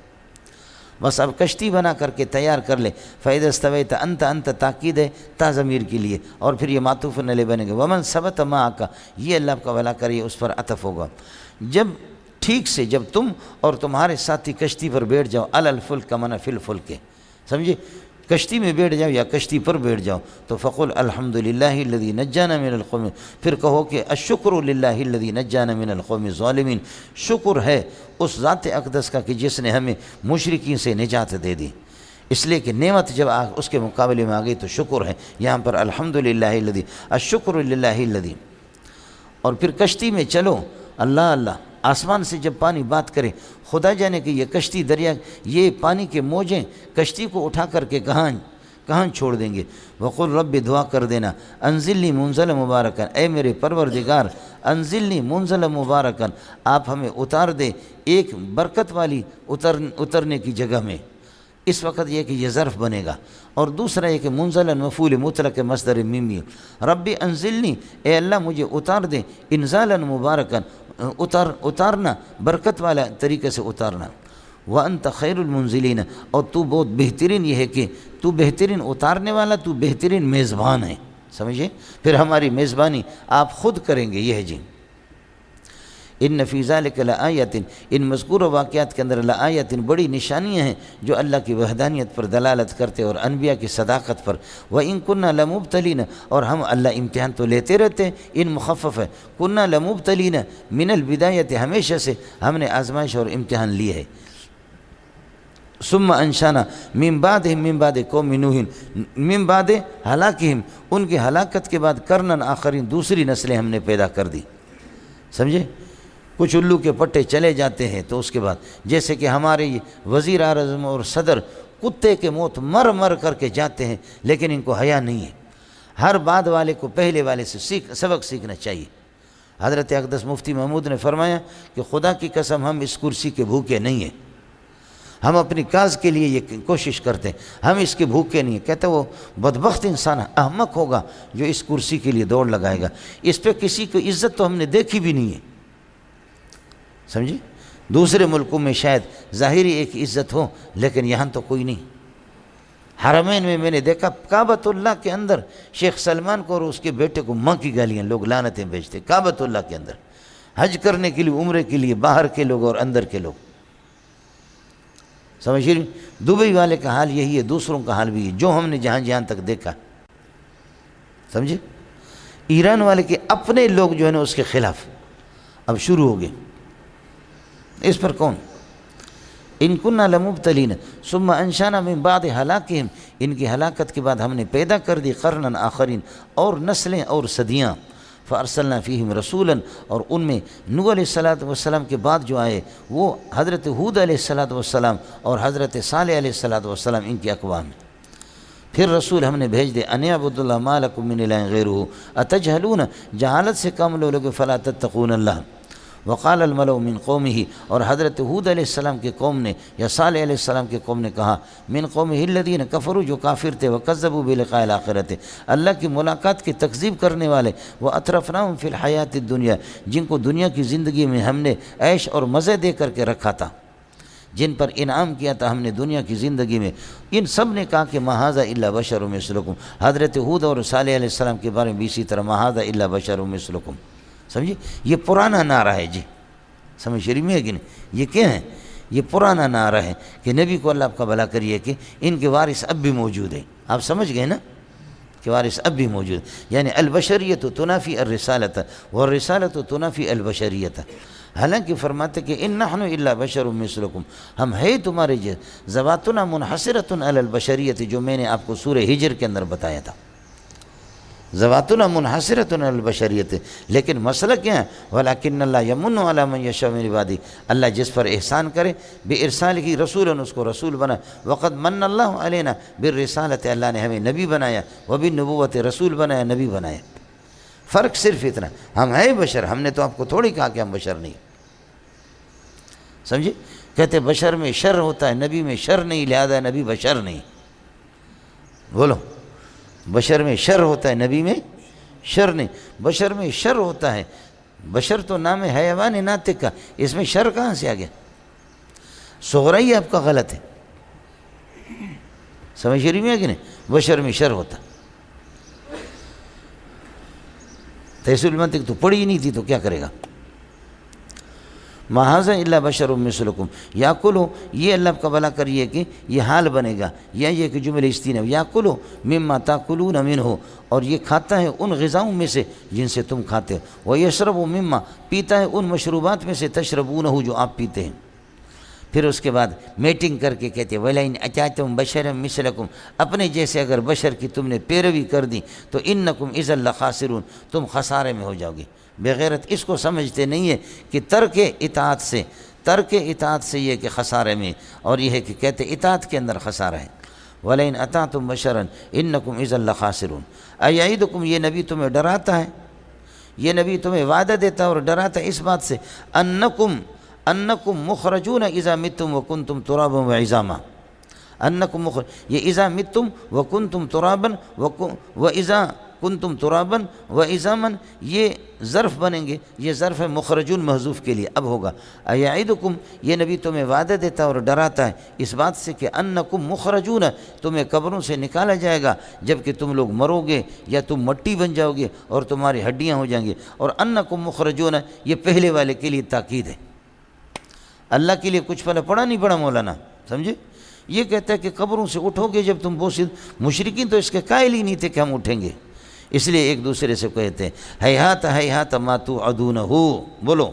بس اب کشتی بنا کر کے تیار کر لے، فَإِذَا اسْتَوَيْتَ أَنْتَ تاکید ہے تا ضمیر کے لیے، اور پھر یہ معطوف علیہ بنے گا، وَمَنْ ثَبَتَ مَعَكَ، یہ اللہ کا بھلا کرے اس پر عطف ہوگا، جب ٹھیک سے جب تم اور تمہارے ساتھی کشتی پر بیٹھ جاؤ، عَلَى الْفُلْكَ مَنَ فِي الْفُلْكِ، سمجھے؟ کشتی میں بیٹھ جاؤ یا کشتی پر بیٹھ جاؤ، تو فقل الحمد للہ الذی نجانا من القوم، پھر کہو کہ الشکر للہ الذی نجانا من القوم الظالمین، شکر ہے اس ذات اقدس کا کہ جس نے ہمیں مشرکین سے نجات دے دی، اس لیے کہ نعمت جب اس کے مقابلے میں آ گئی تو شکر ہے، یہاں پر الحمد للہ الذی، الشکر للہ الذی، اور پھر کشتی میں چلو، اللہ اللہ، آسمان سے جب پانی بات کرے، خدا جانے کہ یہ کشتی دریا، یہ پانی کے موجیں کشتی کو اٹھا کر کے کہاں چھوڑ دیں گے، وقل رب، دعا کر دینا، انزلنی منزل مبارکن، اے میرے پروردگار، انزلنی منزل مبارکن، آپ ہمیں اتار دے ایک برکت والی اترنے کی جگہ میں، اس وقت یہ کہ یہ ظرف بنے گا، اور دوسرا یہ کہ منزل مفعول مطلق مصدر میمی، رب انزلنی، اے اللہ مجھے اتار دے، انزالا مبارکن، اتارنا برکت والا طریقے سے اتارنا، وَأَنْتَ خَيْرُ الْمُنزِلِينَ، اور تو بہت بہترین، یہ ہے کہ تو بہترین اتارنے والا، تو بہترین میزبان ہے، سمجھے؟ پھر ہماری میزبانی آپ خود کریں گے، یہ ہے جی، ان فی ذلک لآیۃ، ان مذکور واقعات کے اندر لآیۃ بڑی نشانیاں ہیں جو اللہ کی وحدانیت پر دلالت کرتے اور انبیاء کی صداقت پر۔ وَإِن كُنَّا لَمُبْتَلِينَ، اور ہم اللہ امتحان تو لیتے رہتے ہیں، ان مخفف ہے، كُنَّا لَمُبْتَلِينَ من البدایت، ہمیشہ سے ہم نے آزمائش اور امتحان لی ہے۔ ثم انشانا من بعدہم من بعد قوم نوح، من بعد ہلاکہم، ان کی ہلاکت کے بعد کرنن آخرین، دوسری نسلیں ہم نے پیدا کر دی۔ سمجھے؟ کچھ الو کے پٹے چلے جاتے ہیں تو اس کے بعد جیسے کہ ہمارے یہ وزیر اعظم اور صدر کتے کے موت مر مر کر کے جاتے ہیں، لیکن ان کو حیا نہیں ہے۔ ہر بعد والے کو پہلے والے سے سبق سیکھنا چاہیے۔ حضرت اقدس مفتی محمود نے فرمایا کہ خدا کی قسم ہم اس کرسی کے بھوکے نہیں ہیں، ہم اپنی کاز کے لیے یہ کوشش کرتے ہیں، ہم اس کے بھوکے نہیں ہیں۔ کہتا وہ بدبخت انسان احمق ہوگا جو اس کرسی کے لیے دوڑ لگائے گا، اس پہ کسی کو عزت تو ہم نے دیکھی بھی نہیں ہے۔ سمجھے؟ دوسرے ملکوں میں شاید ظاہری ایک عزت ہو، لیکن یہاں تو کوئی نہیں۔ حرمین میں نے دیکھا کعبۃ اللہ کے اندر شیخ سلمان کو اور اس کے بیٹے کو ماں کی گالیاں لوگ لعنتیں بھیجتے، کعبۃ اللہ کے اندر حج کرنے کے لیے، عمرے کے لیے، باہر کے لوگ اور اندر کے لوگ۔ سمجھ رہی؟ دبئی والے کا حال یہی ہے، دوسروں کا حال بھی ہے، جو ہم نے جہاں جہاں تک دیکھا۔ سمجھے؟ ایران والے کے اپنے لوگ جو ہے نا اس کے خلاف اب شروع ہو گئے۔ اس پر کون؟ ان کننا لمبتلین ثم انشانا من بعد ہلاکہم، ان کی ہلاکت کے بعد ہم نے پیدا کر دی قرنن آخرین، اور نسلیں اور صدیاں۔ فارسلنا فیہم رسولا، اور ان میں نوح علیہ السلام کے بعد جو آئے وہ حضرت ہود علیہ السلام اور حضرت صالح علیہ السلام، ان کی اقوام ہیں۔ پھر رسول ہم نے بھیج دے ان اعبدوا اللہ ما لکم من الہ غیرہ اتجہلون، جہالت سے کام لوگ فلا تتقون اللہ۔ وقال الملأ من قومہ، اور حضرت ہود علیہ السلام کے قوم نے یا صالح علیہ السلام کے قوم نے کہا، من قومہ الذین کفروا، جو کافر تھے، وکذبوا بلقاء الآخرۃ، اللہ کی ملاقات کی تکذیب کرنے والے، واترفناہم فی الحیاۃ الدنیا، جن کو دنیا کی زندگی میں ہم نے عیش اور مزے دے کر کے رکھا تھا، جن پر انعام کیا تھا ہم نے دنیا کی زندگی میں، ان سب نے کہا کہ ما ھذا الا بشر مثلکم۔ حضرت ہود اور صالح علیہ السلام کے بارے میں بھی اسی طرح ما ھذا الا بشر مثلکم۔ سمجھے؟ یہ پرانا نعرہ ہے جی، سمجھ شریف میں ہے کہ نہیں؟ یہ کیا ہے؟ یہ پرانا نعرہ ہے کہ نبی کو اللہ آپ کا بھلا کریے کہ ان کے وارث اب بھی موجود ہیں۔ آپ سمجھ گئے نا کہ وارث اب بھی موجود، یعنی البشریت تنافی الرسالت والرسالت تنافی البشریت۔ حالانکہ فرماتے کہ ان نحن الا بشر مثلکم، ہم ہے تمہارے جیسے، ذواتنا منحصرۃ علی البشریت، جو میں نے آپ کو سورہ ہجر کے اندر بتایا تھا، ذواتنا منحصرۃ علی البشریت۔ لیکن مسئلہ کیا ہے؟ ولکن اللہ یمن علی من یشاء من عبادہ، اللہ جس پر احسان کرے بارسالہ رسولا، اس کو رسول بنا۔ وقد من اللہ علینا بالرسالۃ، اللہ نے ہمیں نبی بنایا، وبالنبوۃ، رسول بنایا، نبی بنایا۔ فرق صرف اتنا، ہم ہیں بشر، ہم نے تو آپ کو تھوڑی کہا کہ ہم بشر نہیں۔ سمجھے؟ کہتے بشر میں شر ہوتا ہے، نبی میں شر نہیں، لہذا نبی بشر نہیں۔ بولو، بشر میں شر ہوتا ہے، نبی میں شر نہیں۔ بشر میں شر ہوتا ہے، بشر تو نام ہے حیوان ناطق کا، اس میں شر کہاں سے آ گیا؟ صغرائی آپ کا غلط ہے، سمجھ رہی میں ہے کہ نہیں؟ بشر میں شر ہوتا، تحصیل المنطق تو پڑھی ہی نہیں تھی تو کیا کرے گا؟ ما ھذا الا بشر مثلکم یاکلوا، یہ اللہ کا بھلا کریے کہ یہ حال بنے گا، یا یہ کہ جملہ استیناف، یاکلوا مما تاکلون منہ، اور یہ کھاتا ہے ان غذاؤں میں سے جن سے تم کھاتے ہو، ویشرب مما، پیتا ہے ان مشروبات میں سے تشربونہ، جو آپ پیتے ہیں۔ پھر اس کے بعد میٹنگ کر کے کہتے وَلَئِنْ أَطَعْتُمْ بَشَرًا مِثْلَكُمْ، اپنے جیسے اگر بشر کی تم نے پیروی کر دی تو إِنَّكُمْ إِذًا لَخَاسِرُونَ، تم خسارے میں ہو جاؤ گے۔ بغیرت اس کو سمجھتے نہیں ہے کہ ترک اطاعت سے یہ کہ خسارے میں، اور یہ ہے کہ کہتے اطاعت کے اندر خسارہ ہے۔ وَلَئِنْ أَطَعْتُمْ بَشَرًا إِنَّكُمْ إِذًا لَخَاسِرُونَ۔ أَيَعِدُكُمْ، یہ نبی تمہیں ڈراتا ہے، یہ نبی تمہیں وعدہ دیتا ہے اور ڈراتا ہے اس بات سے، انکم مخرجون اذا متم وکنتم ترابا وعظاما، انکم مخرج، یہ اذا متم وکنتم ترابا واذا کنتم ترابا و عظاما، یہ ظرف بنیں گے، یہ ظرف ہے مخرجون محذوف کے لیے، اب ہوگا ایعدکم، یہ نبی تمہیں وعدہ دیتا اور ڈراتا ہے اس بات سے کہ انکم مخرجون، تمہیں قبروں سے نکالا جائے گا جب کہ تم لوگ مرو گے یا تم مٹی بن جاؤ گے اور تمہاری ہڈیاں ہو جائیں گی، اور انکم مخرجون یہ پہلے والے کے لیے تاکید ہے، اللہ کے لیے کچھ پڑھا نہیں پڑا مولانا، سمجھے؟ یہ کہتا ہے کہ قبروں سے اٹھو گے جب تم بوسید، مشرکین تو اس کے قائل ہی نہیں تھے کہ ہم اٹھیں گے، اس لیے ایک دوسرے سے کہتے ہیں ہیہات ہیہات ما توعدون، بولو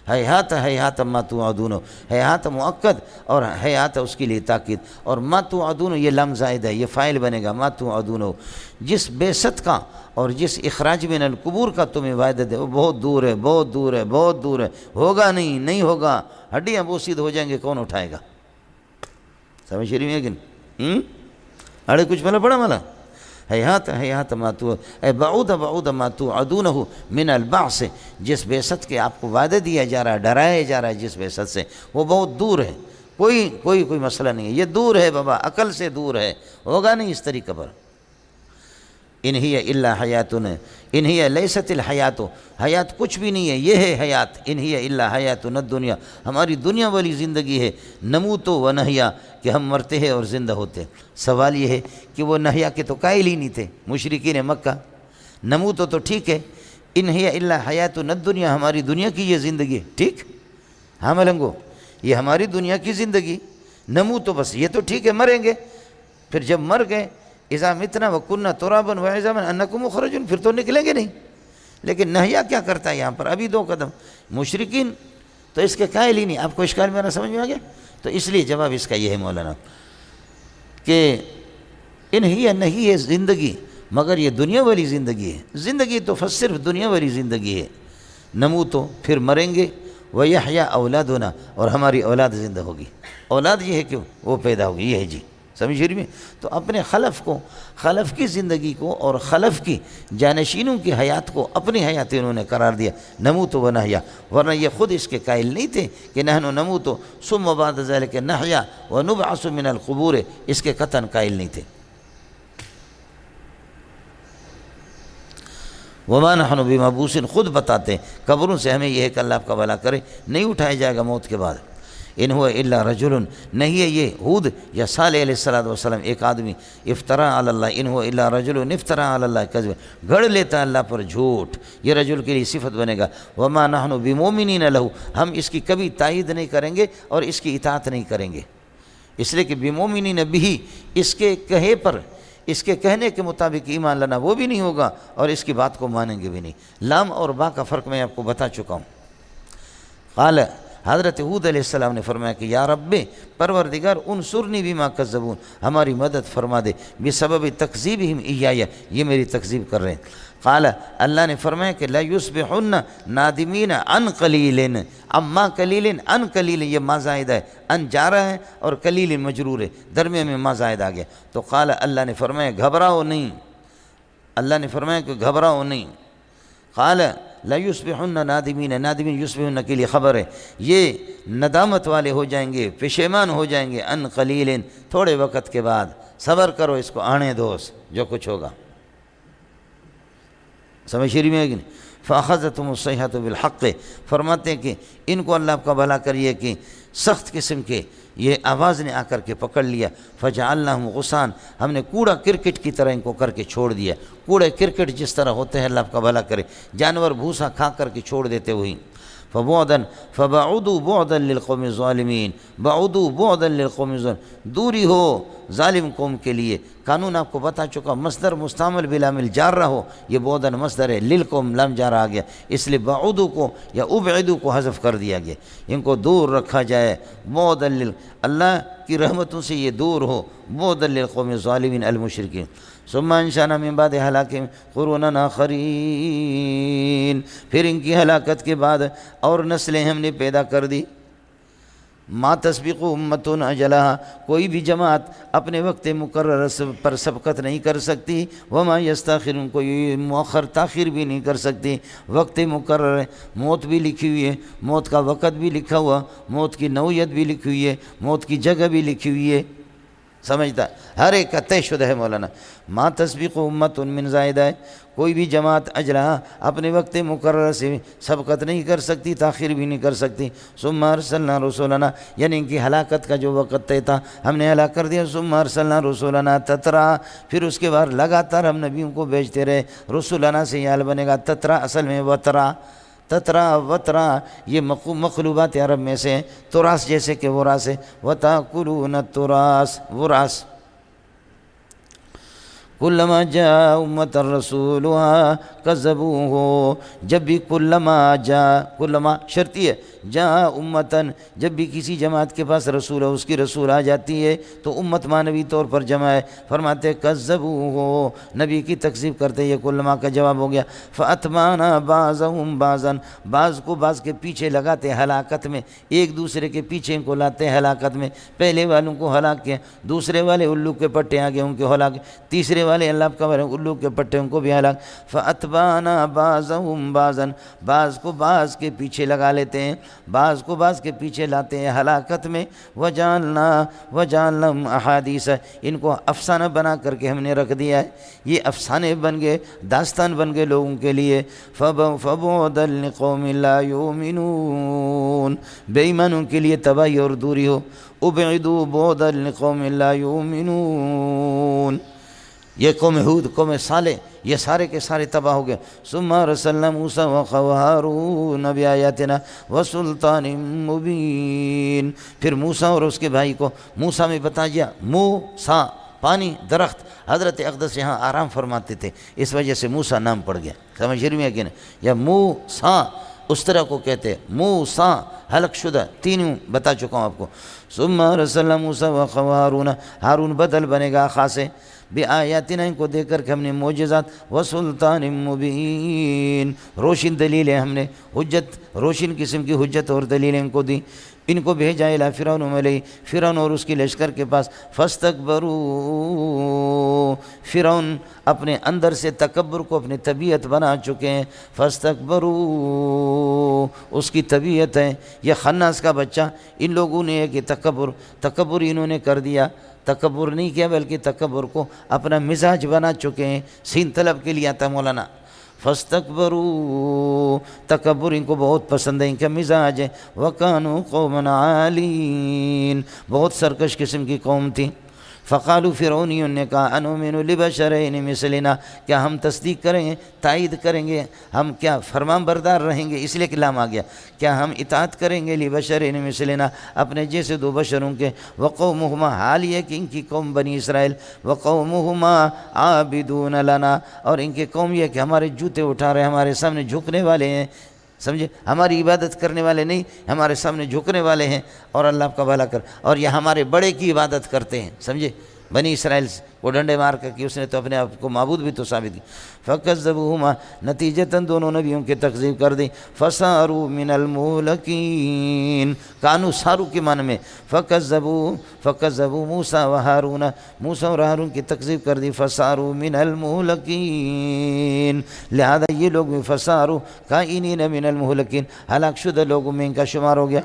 ہیہات ہیہات ما توعدون، ہیہات مؤکد اور ہیہات اس کے لیے تاکید، اور ما توعدون یہ لام زائد ہے، یہ فاعل بنے گا ما توعدون، جس بعثت کا اور جس اخراج من القبور کا تمہیں وعدہ دے وہ بہت دور ہے، بہت دور ہے، بہت دور ہے، ہوگا نہیں ہوگا، ہڈیاں بوسید ہو جائیں گے، کون اٹھائے گا؟ سمجھ رہی ہیں کہ نہیں؟ اڑے کچھ پڑھا مالا ہیہات ہیہات ما بعود ما توعدونہ من البعث، جس بعثت کے آپ کو وعدہ دیا جا رہا ہے، ڈرایا جا رہا ہے جس بعثت سے، وہ بہت دور ہے، کوئی مسئلہ نہیں ہے، یہ دور ہے بابا، عقل سے دور ہے، ہوگا نہیں اس طریقے پر۔ ان ہی الا حیاتنا، ان ہی لیست الحیات، حیات کچھ بھی نہیں ہے، یہ ہے حیات، ان ہی الا حیاتنا الدنیا، ہماری دنیا والی زندگی ہے، نموت و نحیا، کہ ہم مرتے ہیں اور زندہ ہوتے ہیں۔ سوال یہ ہے کہ وہ نحیا کے تو قائل ہی نہیں تھے مشرکین مکہ، نموت تو ٹھیک ہے، ان ہی الا حیاتنا الدنیا، ہماری دنیا کی یہ زندگی، ٹھیک، ہاں ملنگو، یہ ہماری دنیا کی زندگی، نموت تو بس یہ تو ٹھیک ہے، مریں گے، پھر جب مر گئے اذا متنا وکننا ترابا وعظاما انکم مخرجون، پھر تو نکلیں گے نہیں، لیکن نحیا کیا کرتا ہے یہاں پر؟ ابھی 2 قدم، مشرکین تو اس کے قائل ہی نہیں۔ آپ کو اشکال میرا سمجھ میں آ گیا؟ تو اس لیے جواب اس کا یہ ہے مولانا کہ ان ہی نہیں ہے زندگی، مگر یہ دنیا والی زندگی ہے، زندگی تو صرف دنیا والی زندگی ہے، نموتو پھر مریں گے، ویحیا اولادنا، اور ہماری اولاد زندہ ہوگی، اولاد یہ ہے کہ وہ پیدا ہوگی، یہ ہے جی، سمجھ رہی میں؟ تو اپنے خلف کو، خلف کی زندگی کو اور خلف کی جانشینوں کی حیات کو اپنی حیات انہوں نے قرار دیا، نموت و نحیا، ورنہ یہ خود اس کے قائل نہیں تھے کہ نحن نموت ثم بعد ذلك نحیا ونبعث من القبور، اس کے قطعاً قائل نہیں تھے۔ وما نحن بمبعوث، خود بتاتے ہیں قبروں سے ہمیں یہ ہے کہ اللہ آپ کا بھلا کرے نہیں اٹھایا جائے گا موت کے بعد۔ ان هو الا رجل، نہیں ہے یہ ہود یا صالح علیہ السلام ایک آدمی، افترا علی اللہ، ان هو الا رجل افترا علی اللہ کذب، گھڑ لیتا اللہ پر جھوٹ، یہ رجل کے لیے صفت بنے گا۔ وما نحن بمؤمنین له، ہم اس کی کبھی تائید نہیں کریں گے اور اس کی اطاعت نہیں کریں گے، اس لیے کہ بمؤمنین به، اس کے کہے پر، اس کے کہنے کے مطابق ایمان لانا وہ بھی نہیں ہوگا اور اس کی بات کو مانیں گے بھی نہیں۔ لام اور با کا فرق میں آپ کو بتا چکا ہوں۔ قال، حضرت ہود علیہ السلام نے فرمایا کہ یا رب پروردگار انصرنی بما کذبون، ہماری مدد فرما دے، بسبب تکذیبہم ایایا، یہ میری تکذیب کر رہے ہیں۔ قال، اللہ نے فرمایا کہ لا یصبحن نادمین عن قلیل، اما قلیل عن قلیل، یہ ما زائد ہے، ان جا رہا ہے اور قلیل مجرور ہے، درمیان میں ما زائد آ گیا، تو قال، اللہ نے فرمایا گھبراؤ نہیں، اللہ نے فرمایا کہ گھبراؤ نہیں۔ قال لا یصبحن نادمین، نادمین یصبحن کے لیے خبر ہے، یہ ندامت والے ہو جائیں گے، پشیمان ہو جائیں گے، ان قلیل، تھوڑے وقت کے بعد، صبر کرو، اس کو آنے دو، جو کچھ ہوگا، سمجھ شریف میں ہے کہ نہیں؟ فاخذتهم الصیحۃ بالحق، فرماتے ہیں کہ ان کو اللہ کا بھلا کریے کہ سخت قسم کے یہ آواز نے آ کر کے پکڑ لیا، فجعلناہم غثاء، ہم نے کوڑا کرکٹ کی طرح ان کو کر کے چھوڑ دیا، کوڑے کرکٹ جس طرح ہوتے ہیں، اللہ کا بھلا کرے، جانور بھوسا کھا کر کے چھوڑ دیتے ہوئی۔ فبعدا فبعدوا بعدا للقوم الظالمین، بعدوا بعدا للقوم الظالمین، دوری ہو ظالم قوم کے لیے۔ قانون آپ کو بتا چکا، مصدر مستعمل بالعامل جار رہا ہو، یہ بعدا مصدر ہے، للقوم لام جار آ گیا، اس لیے بعدوا کو یا ابعدوا کو حذف کر دیا گیا، ان کو دور رکھا جائے، بعدا اللہ کی رحمتوں سے یہ دور ہو، بعدا للقوم الظالمین المشرکین۔ ثم انشأنا من بعد ہلاکہم قرونا آخرین، پھر ان کی ہلاکت کے بعد اور نسلیں ہم نے پیدا کر دی۔ ما تسبق امۃ اجلہا، کوئی بھی جماعت اپنے وقت مقرر پر سبقت نہیں کر سکتی، وما یستاخرون، کوئی مؤخر تاخیر بھی نہیں کر سکتی، وقت مقرر ہے، موت بھی لکھی ہوئی ہے، موت کا وقت بھی لکھا ہوا، موت کی نوعیت بھی لکھی ہوئی ہے، موت کی جگہ بھی لکھی ہوئی ہے، سمجھتا ہے، ہر ایک کا طے شدہ ہے مولانا۔ ما تسبق امت من زائدہ ہے، کوئی بھی جماعت اجلا اپنے وقت مقرر سے سبقت نہیں کر سکتی، تاخیر بھی نہیں کر سکتی۔ ثم ارسلنا رسولنا، یعنی ان کی ہلاکت کا جو وقت طے تھا ہم نے ہلاک کر دیا۔ ثم ارسلنا رسولنا تترا، پھر اس کے بعد لگاتار ہم نبیوں کو بھیجتے رہے۔ رسولنا سے یہ حال بنے گا، تترا اصل میں وترا، تترا وترا یہ مقلوبات عرب میں سے ہیں، تراس جیسے کہ وراث ہے، وتاکلون التراث وراث۔ کلما جاء امت رسولها کذبوہ، جب بھی کلما شرطی ہے، جاء امتن، جب بھی کسی جماعت کے پاس رسول ہے، اس کی رسول آ جاتی ہے تو امت معنوی طور پر جمع ہے، فرماتے کذبوہ، نبی کی تکذیب کرتے، یہ کلما کا جواب ہو گیا۔ فاتبعنا بعضهم بعضا، بعض کو بعض کے پیچھے لگاتے ہلاکت میں، ایک دوسرے کے پیچھے ان کو لاتے ہلاکت میں، پہلے والوں کو ہلاک کیا، دوسرے والے الو کے پٹے آگے ان کو ہلاک، تیسرے والے اللہ کا الو کے پٹے ان کو بھی ہلاک۔ فاتبعنا بعضهم بعضا، بعض کو بعض کے پیچھے لگا لیتے ہیں، بعض کو بعض کے پیچھے لاتے ہیں ہلاکت میں۔ وجعلناهم احادیث، ان کو افسانہ بنا کر کے ہم نے رکھ دیا ہے، یہ افسانے بن گئے، داستان بن گئے لوگوں کے لیے۔ فبعدا لقوم لا یؤمنون، بے ایمانوں کے لیے تباہی اور دوری ہو۔ ابعدوا بعدا لقوم لا یؤمنون، یہ قوم ہود، قوم صالح، یہ سارے کے سارے تباہ ہو گئے۔ ثم ارسلنا موسیٰ وہارون بآیاتنا وسلطان مبین، پھر موسیٰ اور اس کے بھائی کو موسیٰ میں بتا دیا، موسیٰ پانی درخت، حضرت اقدس یہاں آرام فرماتے تھے، اس وجہ سے موسیٰ نام پڑ گیا، سمجھ رہی ہے کہ نہیں؟ یا موسیٰ اس طرح کو کہتے ہیں، موسیٰ حلق شدہ، تینوں بتا چکا ہوں آپ کو۔ ثم ارسلنا موسیٰ وہارون، ہارون بدل بنے گا آخا سے، بآیاتنا، ان کو دے کر کے ہم نے معجزات، وسلطان مبین، روشن دلیلیں ہم نے، حجت، روشن قسم کی حجت اور دلیلیں ان کو دی۔ ان کو بھیجا الی فرعون ملئی، فرعون اور اس کی لشکر کے پاس، فاستکبروا، فرعون اپنے اندر سے تکبر کو اپنی طبیعت بنا چکے ہیں، فاستکبروا اس کی طبیعت ہے، یہ خناس کا بچہ، ان لوگوں نے ہے کہ تکبر انہوں نے کر دیا، تکبر نہیں کیا بلکہ تکبر کو اپنا مزاج بنا چکے ہیں، سین طلب کے لیے آتا مولانا۔ فاستکبروا، تکبر ان کو بہت پسند ہے، ان کا مزاج ہے۔ وکانوا قوما عالین، بہت سرکش قسم کی قوم تھی۔ فقالوا فرعونیوں نے کہا انؤمن لبشرین مثلنا، کیا ہم تصدیق کریں گے، تائید کریں گے، ہم کیا فرمان بردار رہیں گے، اس لیے کہ لام آ گیا، کیا ہم اطاعت کریں گے لبشرین مثلنا، اپنے جیسے دو بشروں کے۔ وقومہما، حال یہ کہ ان کی قوم بنی اسرائیل، وقومہما عابدون لنا، اور ان کی قوم یہ کہ ہمارے جوتے اٹھا رہے، ہمارے سامنے جھکنے والے ہیں، سمجھے، ہماری عبادت کرنے والے نہیں، ہمارے سامنے جھکنے والے ہیں، اور اللہ کا بھلا کر، اور یہ ہمارے بڑے کی عبادت کرتے ہیں، سمجھے، بنی اسرائیل کو ڈنڈے مار کر کے اس نے تو اپنے آپ کو معبود بھی تو ثابت کی۔ فکذبوہما، نتیجتاً دونوں نبیوں کی تکذیب کر دی۔ فصاروا من المہلکین، کانو سارو کے معنی میں، فکذبوا موسیٰ وہارون، موسیٰ اور ہارون کی تکذیب کر دی۔ فصاروا من المہلکین، لہذا یہ لوگ بھی فصاروا کائنین من المہلکین، ہلاک شدہ لوگوں میں ان کا شمار ہو گیا۔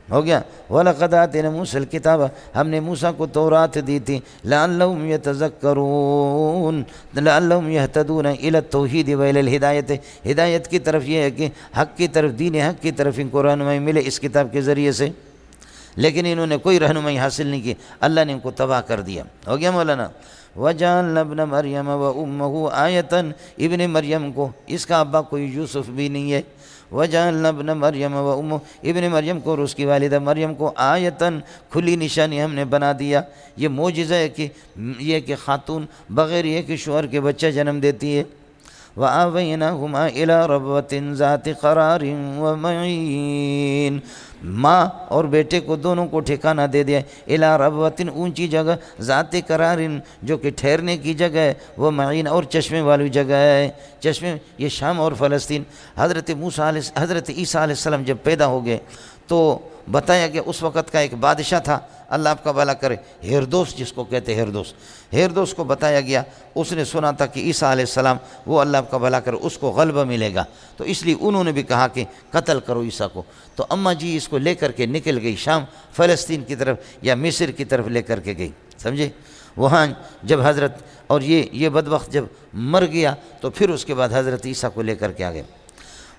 وَلَقَدْ آتَيْنَا مُوسَى الْكِتَابَ، ہم نے موسیٰ کو تورات دی تھی، لَعَلَّهُمْ يَتَذَكَّرُونَ، لَعَلَّهُمْ يَهْتَدُونَ إِلَى التَّوْحِيدِ وَإِلَى الْهِدَایَةِ، ہدایت کی طرف یہ ہے کہ حق کی طرف، دین حق کی طرف ان کو رہنمائی ملے اس کتاب کے ذریعے سے، لیکن انہوں نے کوئی رہنمائی حاصل نہیں کی، اللہ نے ان کو تباہ کر دیا۔ ہو گیا مولانا۔ وَجَعَلْنَا ابْنَ مَرْيَمَ وَأُمَّهُ آیَةً، ابن مریم کو، اس کا ابا کوئی یوسف بھی نہیں ہے، وَجَعَلْنَا ابْنَ مَرْيَمَ وَأُمَّهُ، ابن مریم کو اور اس کی والدہ مریم کو آیتاً، کھلی نشانی ہم نے بنا دیا۔ یہ معجزہ ہے کہ یہ کہ خاتون بغیر یہ کہ شوہر کے بچہ جنم دیتی ہے۔ وَآوَيْنَاهُمَا إِلَى رَبْوَةٍ ذَاتِ قَرَارٍ وَمَعِينٍ، ماں اور بیٹے کو دونوں کو ٹھکانہ دے دیا، اِلَى رَبْوَةٍ اونچی جگہ، ذات قرار جو کہ ٹھہرنے کی جگہ ہے، وہ معین اور چشمے والی جگہ ہے، چشمے یہ شام اور فلسطین۔ حضرت عیسیٰ علیہ السلام جب پیدا ہو گئے تو بتایا کہ اس وقت کا ایک بادشاہ تھا، اللہ آپ کا بھلا کرے، ہیرودس جس کو کہتے ہیں، ہیرودس کو بتایا گیا، اس نے سنا تھا کہ عیسیٰ علیہ السلام وہ اللہ آپ کا بھلا کرے اس کو غلبہ ملے گا، تو اس لیے انہوں نے بھی کہا کہ قتل کرو عیسیٰ کو، تو اماں جی اس کو لے کر کے نکل گئی شام، فلسطین کی طرف یا مصر کی طرف لے کر کے گئی۔ سمجھے؟ وہاں جب حضرت اور یہ بدبخت جب مر گیا تو پھر اس کے بعد حضرت عیسیٰ کو لے کر کے آ گئے.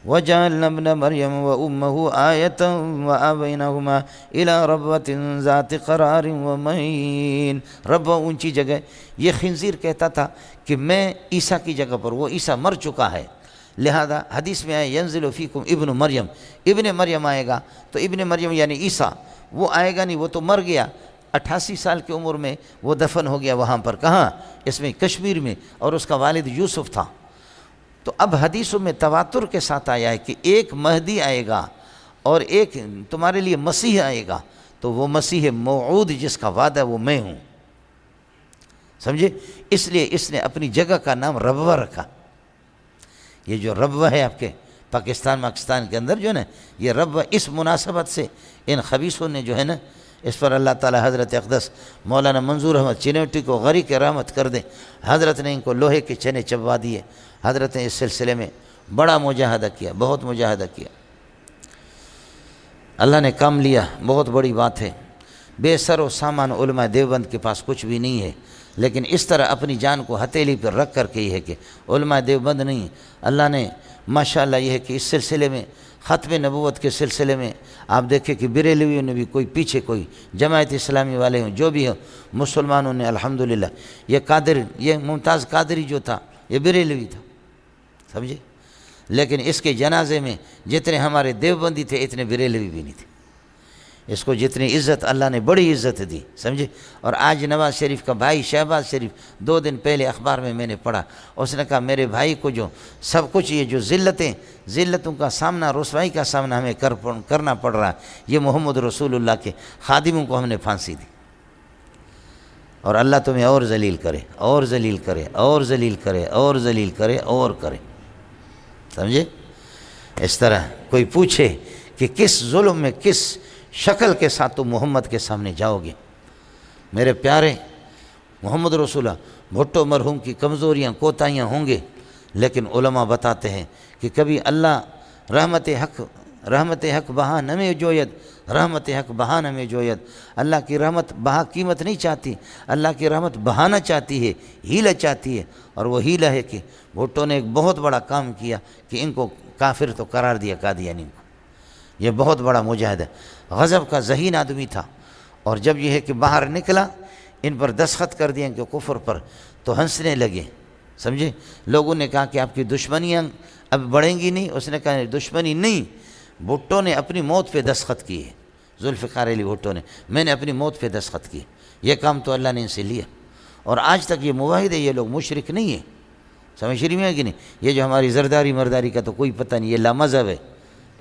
وَجَعَلْنَا ابْنَ مَرْيَمَ وَأُمَّهُ آيَةً وَآوَيْنَاهُمَا إِلَىٰ رَبْوَةٍ ذَاتِ قَرَارٍ وَمَعِينٍ. ربوہ اونچی جگہ. یہ خنزیر کہتا تھا کہ میں عیسیٰ کی جگہ پر، وہ عیسیٰ مر چکا ہے، لہذا حدیث میں آئے ينزل فیکم ابن مریم، ابن مریم آئے گا. تو ابن مریم یعنی عیسیٰ وہ آئے گا نہیں، وہ تو مر گیا. 88 سال کی عمر میں وہ دفن ہو گیا وہاں پر. کہاں؟ اس میں کشمیر میں. اور اس کا والد یوسف تھا. تو اب حدیثوں میں تواتر کے ساتھ آیا ہے کہ ایک مہدی آئے گا اور ایک تمہارے لیے مسیح آئے گا. تو وہ مسیح موعود جس کا وعدہ وہ میں ہوں. سمجھے؟ اس لیے اس نے اپنی جگہ کا نام ربوہ رکھا. یہ جو ربوہ ہے آپ کے پاکستان کے اندر جو ہے نا، یہ ربوہ اس مناسبت سے ان خبیثوں نے جو ہے نا، اس پر اللہ تعالی حضرت اقدس مولانا منظور احمد چینوٹی کو غریق رحمت کر دیں. حضرت نے ان کو لوہے کے چنے چبوا دیے. حضرت نے اس سلسلے میں بڑا مجاہدہ کیا، بہت مجاہدہ کیا. اللہ نے کام لیا، بہت بڑی بات ہے. بے سر و سامان علماء دیوبند کے پاس کچھ بھی نہیں ہے، لیکن اس طرح اپنی جان کو ہتھیلی پر رکھ کر کے یہ ہے کہ علماء دیوبند نہیں. اللہ نے ماشاءاللہ یہ ہے کہ اس سلسلے میں ختم نبوت کے سلسلے میں آپ دیکھیں کہ بریلویوں نے بھی کوئی پیچھے کوئی جماعت اسلامی والے ہوں جو بھی ہوں، مسلمانوں نے الحمدللہ یہ ممتاز قادری جو تھا یہ بریلوی تھا. سمجھے؟ لیکن اس کے جنازے میں جتنے ہمارے دیوبندی تھے اتنے بریلوی بھی نہیں تھے. اس کو جتنی عزت اللہ نے بڑی عزت دی. سمجھے؟ اور آج نواز شریف کا بھائی شہباز شریف 2 دن پہلے اخبار میں نے پڑھا، اس نے کہا میرے بھائی کو جو سب کچھ یہ جو ذلتوں کا سامنا، رسوائی کا سامنا ہمیں کرنا پڑ رہا ہے، یہ محمد رسول اللہ کے خادموں کو ہم نے پھانسی دی. اور اللہ تمہیں اور ذلیل کرے اور ذلیل کرے اور ذلیل کرے اور ذلیل کرے اور کرے. سمجھے؟ اس طرح کوئی پوچھے کہ کس ظلم میں کس شکل کے ساتھ تم محمد کے سامنے جاؤ گے. میرے پیارے محمد رسول اللہ، بھٹو مرحوم کی کمزوریاں کوتاہیاں ہوں گے، لیکن علماء بتاتے ہیں کہ کبھی اللہ رحمت حق بہا نمے جوید، رحمت حق بہا نمے جوید. اللہ کی رحمت بہا قیمت نہیں چاہتی، اللہ کی رحمت بہانا چاہتی ہے، ہیلا چاہتی ہے. اور وہ ہیلا ہے کہ بھٹو نے ایک بہت بڑا کام کیا کہ ان کو کافر تو قرار دیا قادیانی کو. یہ بہت بڑا مجاہد ہے. غضب کا ذہین آدمی تھا، اور جب یہ ہے کہ باہر نکلا ان پر دستخط کر دیا کہ کفر پر، تو ہنسنے لگے. سمجھے؟ لوگوں نے کہا کہ آپ کی دشمنیاں اب بڑھیں گی نہیں. اس نے کہا دشمنی نہیں، بھٹو نے اپنی موت پہ دستخط کیے. ذوالفقار علی بھٹو نے، میں نے اپنی موت پہ دستخط کیے. یہ کام تو اللہ نے ان سے لیا. اور آج تک یہ موحد ہے، یہ لوگ مشرک نہیں ہیں. سمجھ رہی ہے کہ نہیں؟ یہ جو ہماری زرداری مرداری کا تو کوئی پتہ نہیں، یہ لامذہب ہے.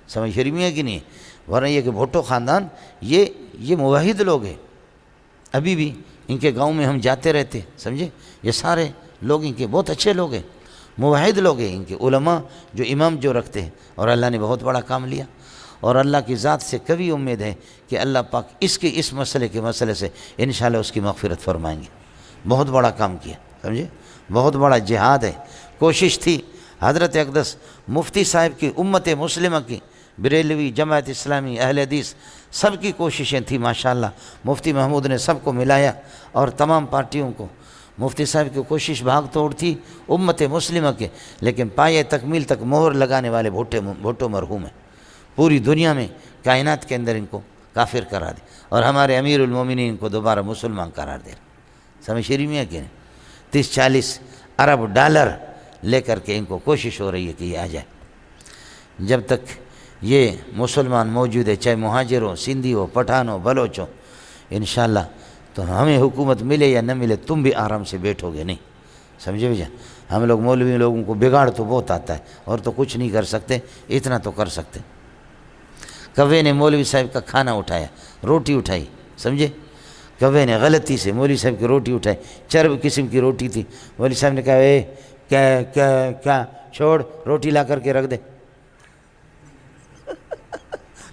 سمجھ رہی ہے کہ نہیں؟ ورنہ یہ کہ بھٹو خاندان یہ موحد لوگ ہیں. ابھی بھی ان کے گاؤں میں ہم جاتے رہتے. سمجھے؟ یہ سارے لوگ ان کے بہت اچھے لوگ ہیں، موحد لوگ ہیں. ان کے علماء جو امام جو رکھتے ہیں، اور اللہ نے بہت بڑا کام لیا. اور اللہ کی ذات سے کبھی امید ہے کہ اللہ پاک اس مسئلے سے انشاءاللہ اس کی مغفرت فرمائیں گے. بہت بڑا کام کیا. سمجھے؟ بہت بڑا جہاد ہے. کوشش تھی حضرت اقدس مفتی صاحب کی، امت مسلمہ کی، بریلوی، جماعت اسلامی، اہل حدیث، سب کی کوششیں تھیں. ماشاءاللہ مفتی محمود نے سب کو ملایا اور تمام پارٹیوں کو. مفتی صاحب کی کوشش بھاگ توڑ تھی امت مسلمہ کے، لیکن پایہ تکمیل تک مہر لگانے والے بھٹو مرحوم ہیں. پوری دنیا میں کائنات کے اندر ان کو کافر قرار دے، اور ہمارے امیر المومنین کو دوبارہ مسلمان قرار دے. سمجھ رہی ہیں کہ 30-40 ارب ڈالر لے کر کے ان کو کوشش ہو رہی ہے کہ یہ آ جائے. جب تک یہ مسلمان موجود ہے، چاہے مہاجر ہو، سندھی ہو، پٹھان ہو، بلوچ ہو، انشاءاللہ تو ہمیں حکومت ملے یا نہ ملے تم بھی آرام سے بیٹھو گے نہیں. سمجھے بھیا؟ ہم لوگ مولوی لوگوں کو بگاڑ تو بہت آتا ہے، اور تو کچھ نہیں کر سکتے، اتنا تو کر سکتے. کوے نے مولوی صاحب کا کھانا اٹھایا، روٹی اٹھائی. سمجھے؟ کوے نے غلطی سے مولوی صاحب کی روٹی اٹھائی، چرب قسم کی روٹی تھی. مولوی صاحب نے کہا کیا چھوڑ، روٹی لا کر کے رکھ دے.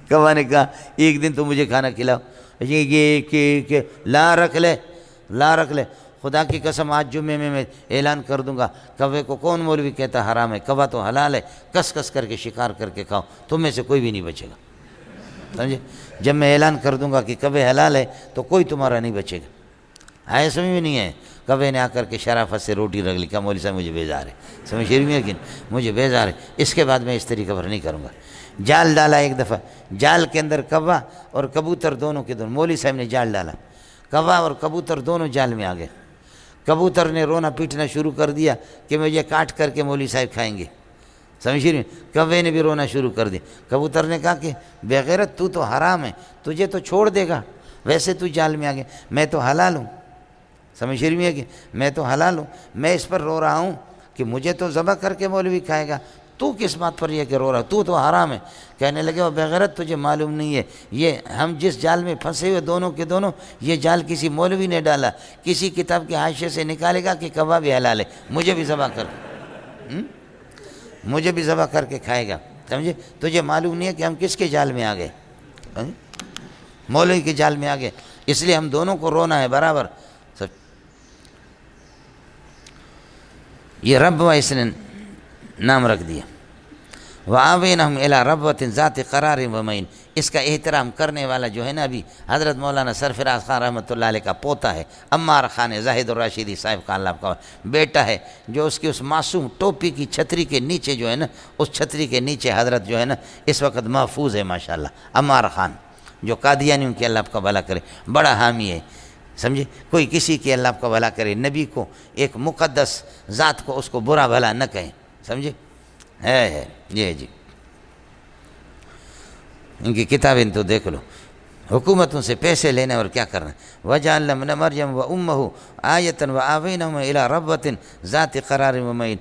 کوا نے کہا ایک دن تو مجھے کھانا کھلاؤ. یہ لا رکھ لے. خدا کی قسم آج جمعے میں اعلان کر دوں گا، کوے کو کون مولوی کہتا حرام ہے؟ کوا تو حلال ہے. کس کر کے شکار کر کے کھاؤ، تم میں سے کوئی بھی نہیں بچے گا. سمجھے؟ جب میں اعلان کر دوں گا کہ کوے حلال ہے تو کوئی تمہارا نہیں بچے گا. آئے سمجھ میں نہیں ہے؟ کبے نے آ کر کے شرافت سے روٹی رکھ لی، کہا مولوی صاحب مجھے بیزار ہے، سمجھ شریف میں، لیکن مجھے بیزار ہے، اس کے بعد میں اس طریقے پر نہیں کروں گا۔ جال ڈالا ایک دفعہ، جال کے اندر کوا اور کبوتر دونوں کے دونوں، مولوی صاحب نے جال ڈالا، کوا اور کبوتر دونوں جال میں آ گئے۔ کبوتر نے رونا پیٹنا شروع کر دیا کہ مجھے کاٹ کر کے مولوی صاحب کھائیں گے، سمجھ رہے ہیں؟ کوے نے بھی رونا شروع کر دیا۔ کبوتر نے کہا کہ بے غیرت تو حرام ہے، تجھے تو چھوڑ دے گا، ویسے تو جال میں آ گیا، میں تو حلال ہوں، سمجھ رہی ہے کہ میں تو حلال ہوں، میں اس پر رو رہا ہوں کہ مجھے تو ذبح کر کے مولوی کھائے گا، تو کس بات پر یہ کہ رو رہا تو حرام ہے۔ کہنے لگے وہ بے غیرت تجھے معلوم نہیں ہے، یہ ہم جس جال میں پھنسے ہوئے دونوں کے دونوں، یہ جال کسی مولوی نے ڈالا، کسی کتاب کے حاشیے سے نکالے گا کہ کباب بھی حلال ہے، مجھے بھی ذبح کر کے کھائے گا، سمجھے؟ تجھے معلوم نہیں ہے کہ ہم کس کے جال میں آ گئے، مولوی کے جال میں آ گئے، اس لیے ہم دونوں کو رونا ہے برابر۔ یہ رب اس نے نام رکھ دیا، وَآوَيْنَهُمْ إِلَىٰ رَبْوَةٍ ذَاتِ قَرَارٍ وَمَعِينٍ۔ اس کا احترام کرنے والا جو ہے نا ابھی حضرت مولانا سرفراز خان رحمۃ اللہ علیہ کا پوتا ہے، عمار خان زاہد الراشدی صاحب کا اللہ کا بیٹا ہے، جو اس کی اس معصوم ٹوپی کی چھتری کے نیچے جو ہے نا، اس چھتری کے نیچے حضرت جو ہے نا اس وقت محفوظ ہے ماشاءاللہ۔ عمار خان جو قادیانیوں کی اللہ آپ کا بھلا کرے، بڑا حامی ہے، سمجھے؟ کوئی کسی کی اللہ آپ کا بھلا کرے، نبی کو ایک مقدس ذات کو اس کو برا بھلا نہ کہیں، سمجھے؟ ہے یہ جی، ان کی کتابیں تو دیکھ لو، حکومتوں سے پیسے لینے اور کیا کرنا۔ وَجَعَلْنَا ابْنَ مَرْيَمَ وَأُمَّهُ آیَةً وَآوَيْنَاهُمَا إِلَىٰ رَبْوَةٍ ذَاتِ قَرَارٍ وَمَعِينٍ۔